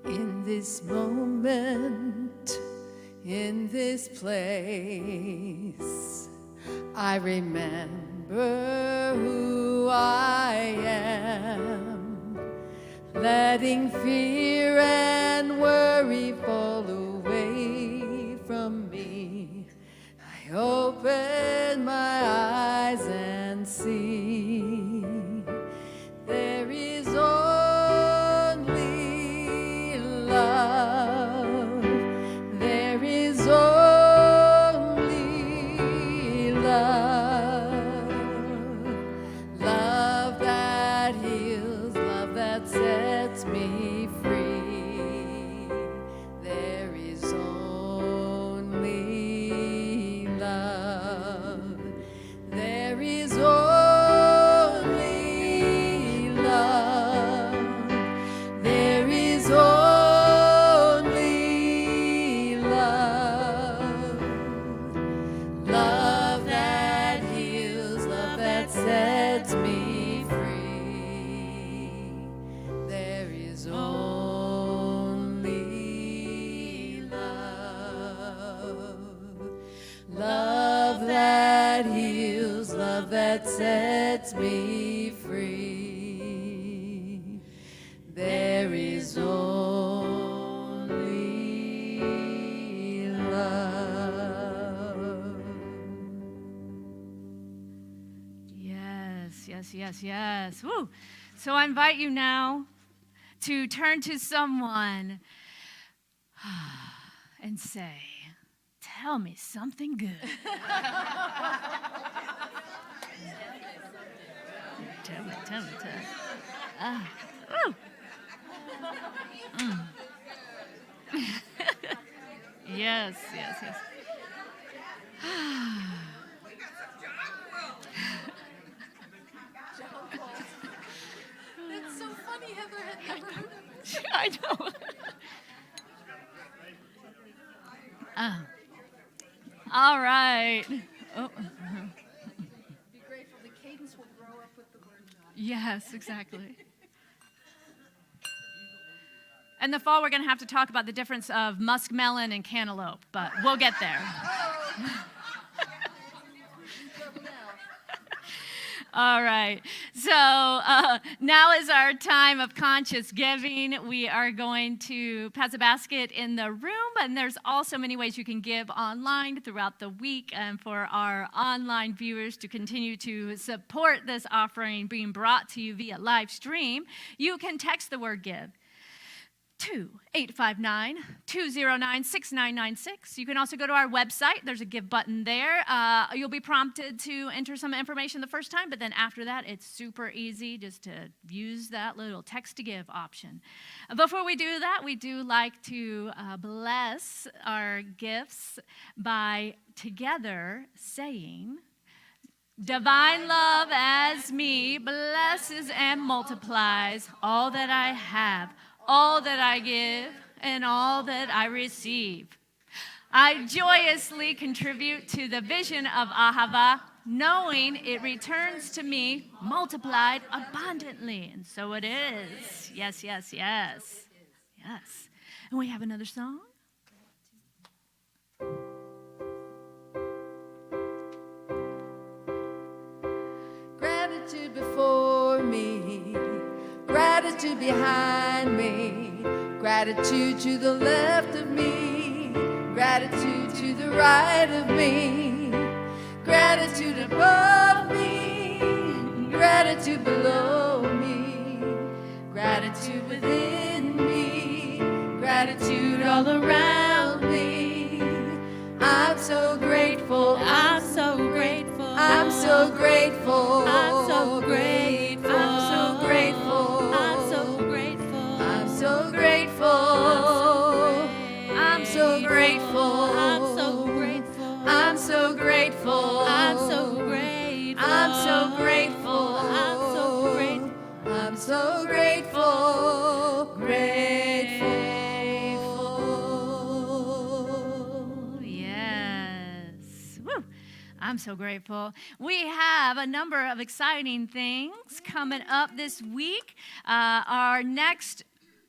In this moment, in this place, I remember who I am, letting fear and worry fall away from me. I open my eyes and see there is only love. There is only love. Love that heals, love that sets me free. There is only love. yes, yes. Woo. So I invite you now to turn to someone and say, tell me something good. Tell me. Woo. Yes. That's so funny, Heather had never heard of it. I know. All right. Oh. Be grateful the cadence will grow up with the word God. Yes, exactly. In the fall, we're going to have to talk about the difference of muskmelon and cantaloupe, but we'll get there. All right. So now is our time of conscious giving. We are going to pass a basket in the room, and there's also many ways you can give online throughout the week, and for our online viewers to continue to support this offering being brought to you via live stream, you can text the word give to 859-209-6996. You can also go to our website. There's a give button there. You'll be prompted to enter some information the first time, but then after that, it's super easy just to use that little text to give option. Before we do that, we do like to bless our gifts by together saying, divine love as me blesses and multiplies all that I have, all that I give, and all that I receive. I joyously contribute to the vision of Ahava, knowing it returns to me multiplied abundantly. And so it is. Yes. And we have another song. Gratitude before me, gratitude behind me, gratitude to the left of me, gratitude to the right of me, gratitude above me, gratitude below me, gratitude within me, gratitude all around me. I'm so grateful, I'm so grateful, I'm so grateful, I'm so grateful, I'm so grateful, I'm so grateful, I'm so grateful, I'm so grateful, I'm so grateful, I'm so grateful, I'm so grateful, I'm so grateful, I'm so grateful, grateful. Yes. Woo. I'm so grateful. We have a number of exciting things coming up this week. Our next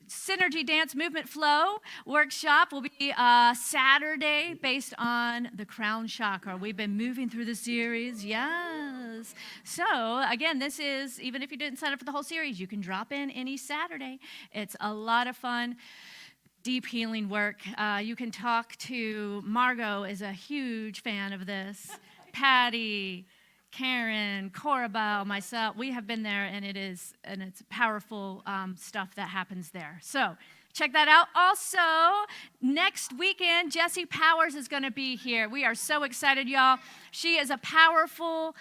Synergy Dance Movement Flow workshop will be Saturday based on the crown chakra. We've been moving through the series, yes. So again, this is, even if you didn't sign up for the whole series, you can drop in any Saturday. It's a lot of fun. Deep healing work. You can talk to Margot, is a huge fan of this. Patty, Karen, Corabelle, myself, we have been there, and it's powerful stuff that happens there. So check that out. Also, next weekend, Jessie Powers is going to be here. We are so excited, y'all. She is a powerful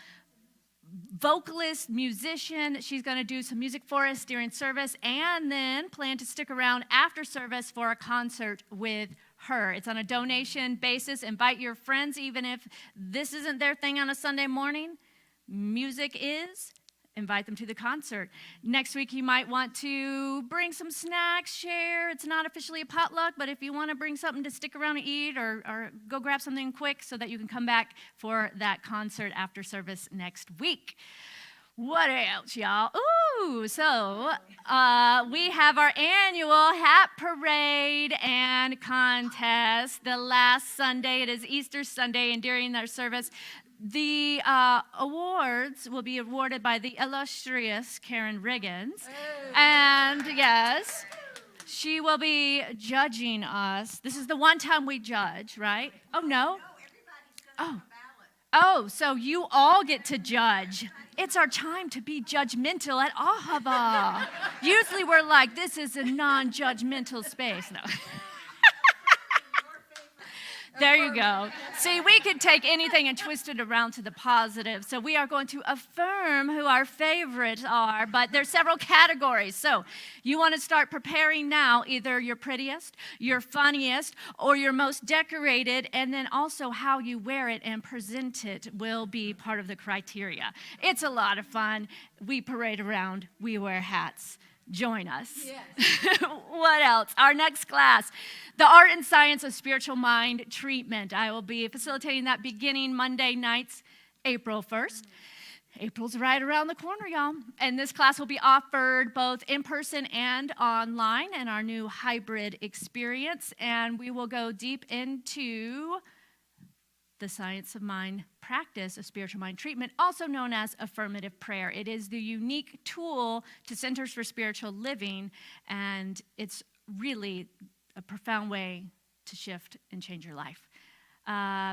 vocalist, musician. She's going to do some music for us during service, and then plan to stick around after service for a concert with her. It's on a donation basis. Invite your friends, even if this isn't their thing on a Sunday morning. Music is. Invite them to the concert. Next week, you might want to bring some snacks, share. It's not officially a potluck, but if you want to bring something to stick around and eat, or go grab something quick so that you can come back for that concert after service next week. What else, y'all? Ooh, so we have our annual hat parade and contest the last Sunday. It is Easter Sunday, and during our service, the awards will be awarded by the illustrious Karen Riggins. And yes, she will be judging us. This is the one time we judge, right? Oh, no? No, everybody's going to Oh, so you all get to judge. It's our time to be judgmental at Ahava. Usually we're like, this is a non-judgmental space. No. There you go. See, we could take anything and twist it around to the positive. So we are going to affirm who our favorites are, but there's several categories. So you want to start preparing now, either your prettiest, your funniest, or your most decorated, and then also how you wear it and present it will be part of the criteria. It's a lot of fun. We parade around. We wear hats. Join us. Yes. What else? Our next class, the Art and Science of Spiritual Mind Treatment. I will be facilitating that beginning Monday nights, April 1st. April's right around the corner, y'all. And this class will be offered both in person and online in our new hybrid experience. And we will go deep into the science of mind practice of spiritual mind treatment, also known as affirmative prayer. It is the unique tool to Centers for Spiritual Living, and it's really a profound way to shift and change your life.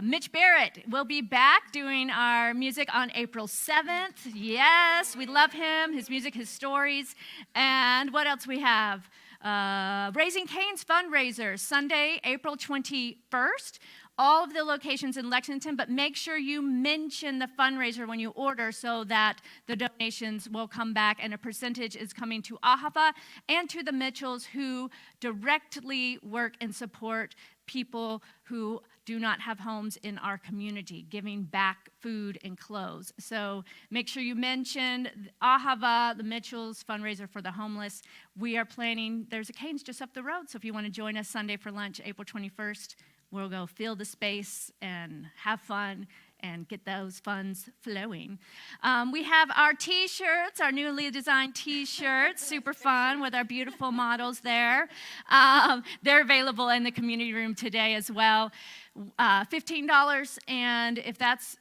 Mitch Barrett will be back doing our music on April 7th. Yes, we love him, his music, his stories. And what else we have? Raising Cane's fundraiser, Sunday, April 21st. All of the locations in Lexington, but make sure you mention the fundraiser when you order so that the donations will come back, and a percentage is coming to Ahava and to the Mitchells, who directly work and support people who do not have homes in our community, giving back food and clothes. So make sure you mention Ahava, the Mitchells fundraiser for the homeless. We are planning, there's a Cane's just up the road, so if you want to join us Sunday for lunch, April 21st, we'll go fill the space and have fun and get those funds flowing. We have our T-shirts, our newly designed T-shirts, super fun with our beautiful models there. They're available in the community room today as well. $15, and if that's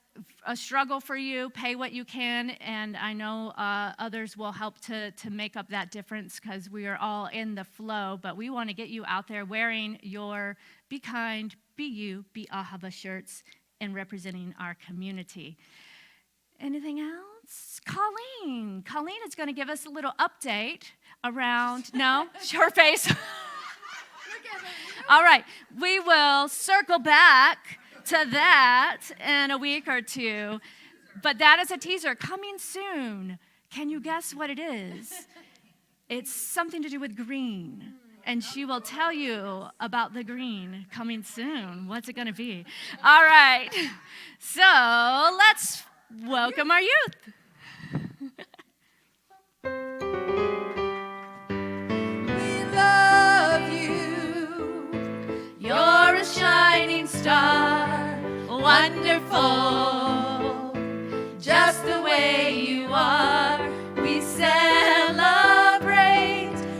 a struggle for you, pay what you can, and I know others will help to make up that difference, because we are all in the flow, but we want to get you out there wearing your Be Kind, Be You, Be Ahava shirts and representing our community. Anything else? Colleen is going to give us a little update around, no, her face. All right, we will circle back to that in a week or two, but that is a teaser coming soon. Can you guess what it is? It's something to do with green, and she will tell you about the green coming soon. What's it going to be? All right, so let's welcome our youth. We love you. You're a shining star, wonderful, just the way you are. We celebrate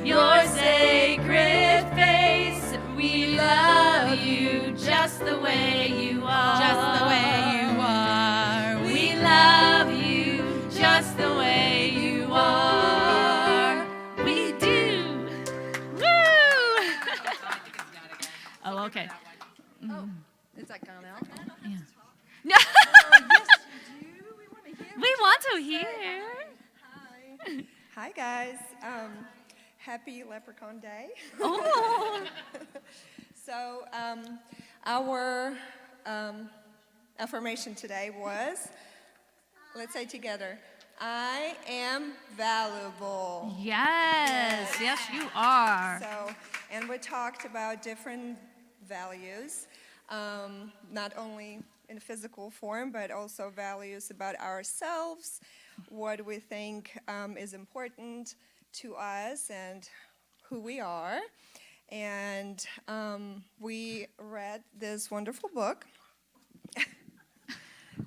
your sacred face. We love you just the way you are. Just the way you are. We love you just the way you are. We do. Woo! Oh, okay. Oh, is that gone out? Yeah. Yes, you do. We want to hear. We want to hear. Hi. Hi, guys. Happy Leprechaun Day. Oh. So, our affirmation today was, let's say together, I am valuable. Yes, yes, you are. So, and we talked about different values, not only in physical form, but also values about ourselves, what we think is important to us and who we are. And we read this wonderful book.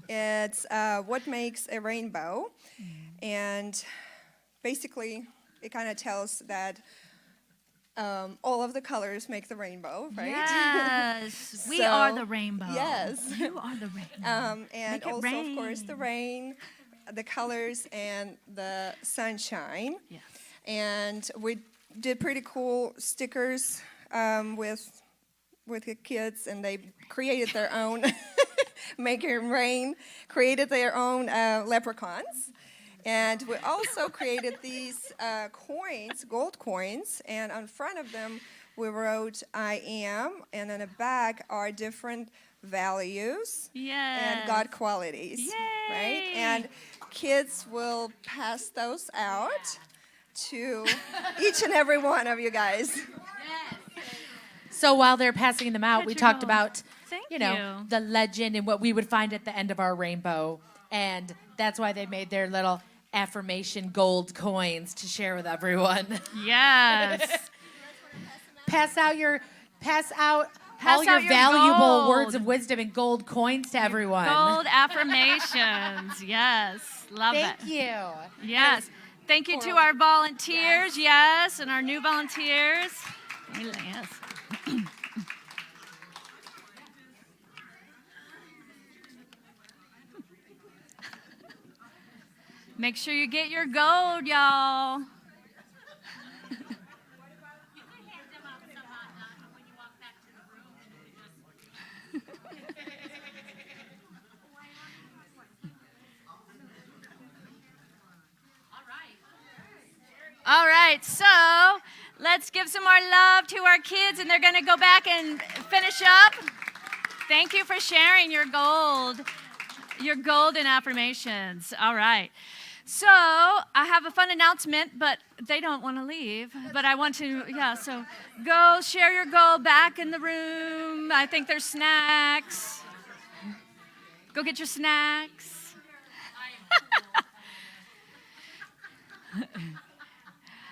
It's What Makes a Rainbow. And basically, it kind of tells that all of the colors make the rainbow, right? Yes, we So, are the rainbow. yes. You are the rainbow. And Make it also, of course, the rain. rain, the colors, and the sunshine. Yes. And we did pretty cool stickers with the kids, and they created their own make it rain, created their own leprechauns. And we also created these coins, gold coins, and on front of them we wrote I am, and on the back are different values and God qualities. Yay. Right? And kids will pass those out to each and every one of you guys. So while they're passing them out, we talked go. about, Thank you know, you. the legend and what we would find at the end of our rainbow. And that's why they made their little affirmation gold coins to share with everyone. Yes. Pass out all Pass your out your valuable gold. words of wisdom and gold coins to everyone. Gold affirmations. Yes. Love it. Thank you. Yes. Thank you to our volunteers, yes, and our new volunteers. Yes. Make sure you get your gold, y'all. All right, so let's give some more love to our kids, and they're going to go back and finish up. Thank you for sharing your golden affirmations. All right. So I have a fun announcement, but they don't want to leave. But I want to, so go share your goal back in the room. I think there's snacks. Go get your snacks.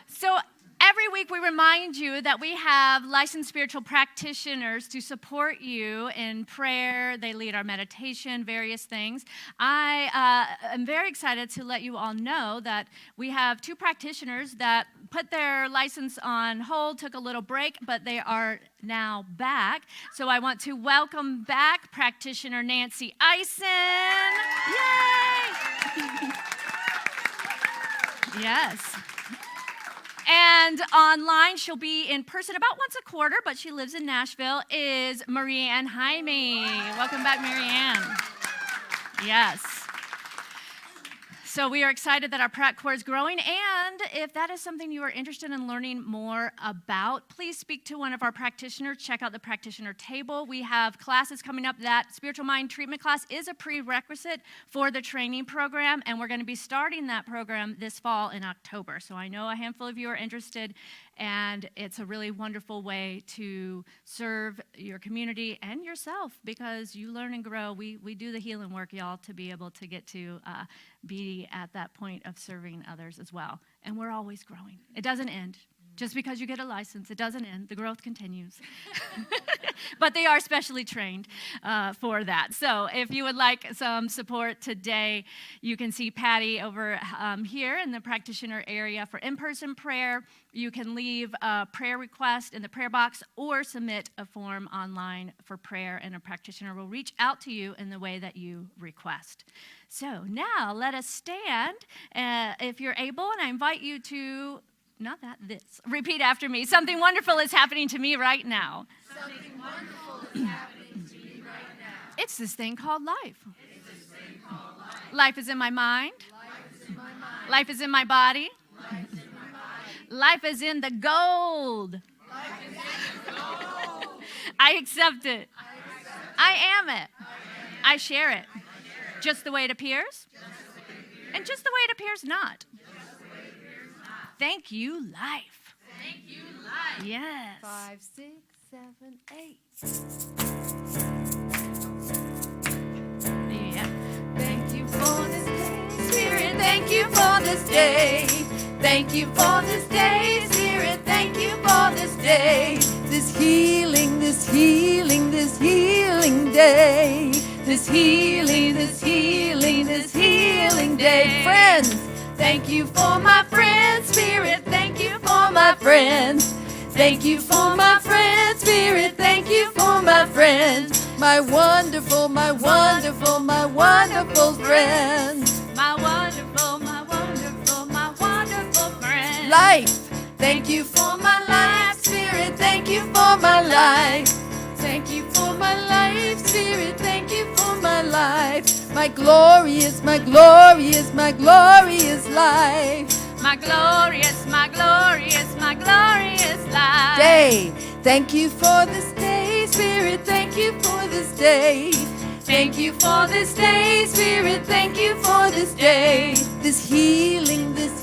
So every week we remind you that we have licensed spiritual practitioners to support you in prayer. They lead our meditation, various things. I am very excited to let you all know that we have 2 practitioners that put their license on hold, took a little break, but they are now back. So I want to welcome back practitioner Nancy Eisen. Yay! Yes. And online, she'll be in person about once a quarter, but she lives in Nashville, is Marianne Jaime. Welcome back, Marianne. Yes. So we are excited that our Prac Corps is growing, and if that is something you are interested in learning more about, please speak to one of our practitioners. Check out the practitioner table. We have classes coming up. That spiritual mind treatment class is a prerequisite for the training program, and we're going to be starting that program this fall in October. So I know a handful of you are interested, and it's a really wonderful way to serve your community and yourself, because you learn and grow. We do the healing work, y'all, to be able to get to be at that point of serving others as well. And we're always growing. It doesn't end. Just because you get a license, it doesn't end. The growth continues. But they are specially trained for that. So if you would like some support today, you can see Patty over here in the practitioner area for in-person prayer. You can leave a prayer request in the prayer box or submit a form online for prayer, and a practitioner will reach out to you in the way that you request. So now let us stand if you're able, and I invite you to repeat after me. Something wonderful is happening to me right now. Something wonderful is happening to me right now. It's this thing called life. Life is in my mind. Life is in my body. Life is in the gold. I accept it. I am it. I share it. Just the way it appears. And just the way it appears not. Thank you, life. Thank you, life. Yes. 5, 6, 7, 8. Yeah. Thank you for this day, Spirit. Thank you for this day. Thank you for this day, Spirit. Thank you for this day. This healing, this healing, this healing day. This healing, this healing, this healing day. Friends, thank you for my friends, Spirit. Thank you for my friends. Thank you for my friends, Spirit. Thank you for my friends. My wonderful, my wonderful, my wonderful friends. My wonderful, my wonderful, my wonderful friend. Life, thank you for my life, Spirit. Thank you for my life. Thank you for my life, Spirit. Thank you for my life. My glorious, my glorious, my glorious life. My glorious, my glorious, my glorious life. Day. Thank you for this day, Spirit. Thank you for this day. Thank you for this day, Spirit. Thank you for this day. This healing, this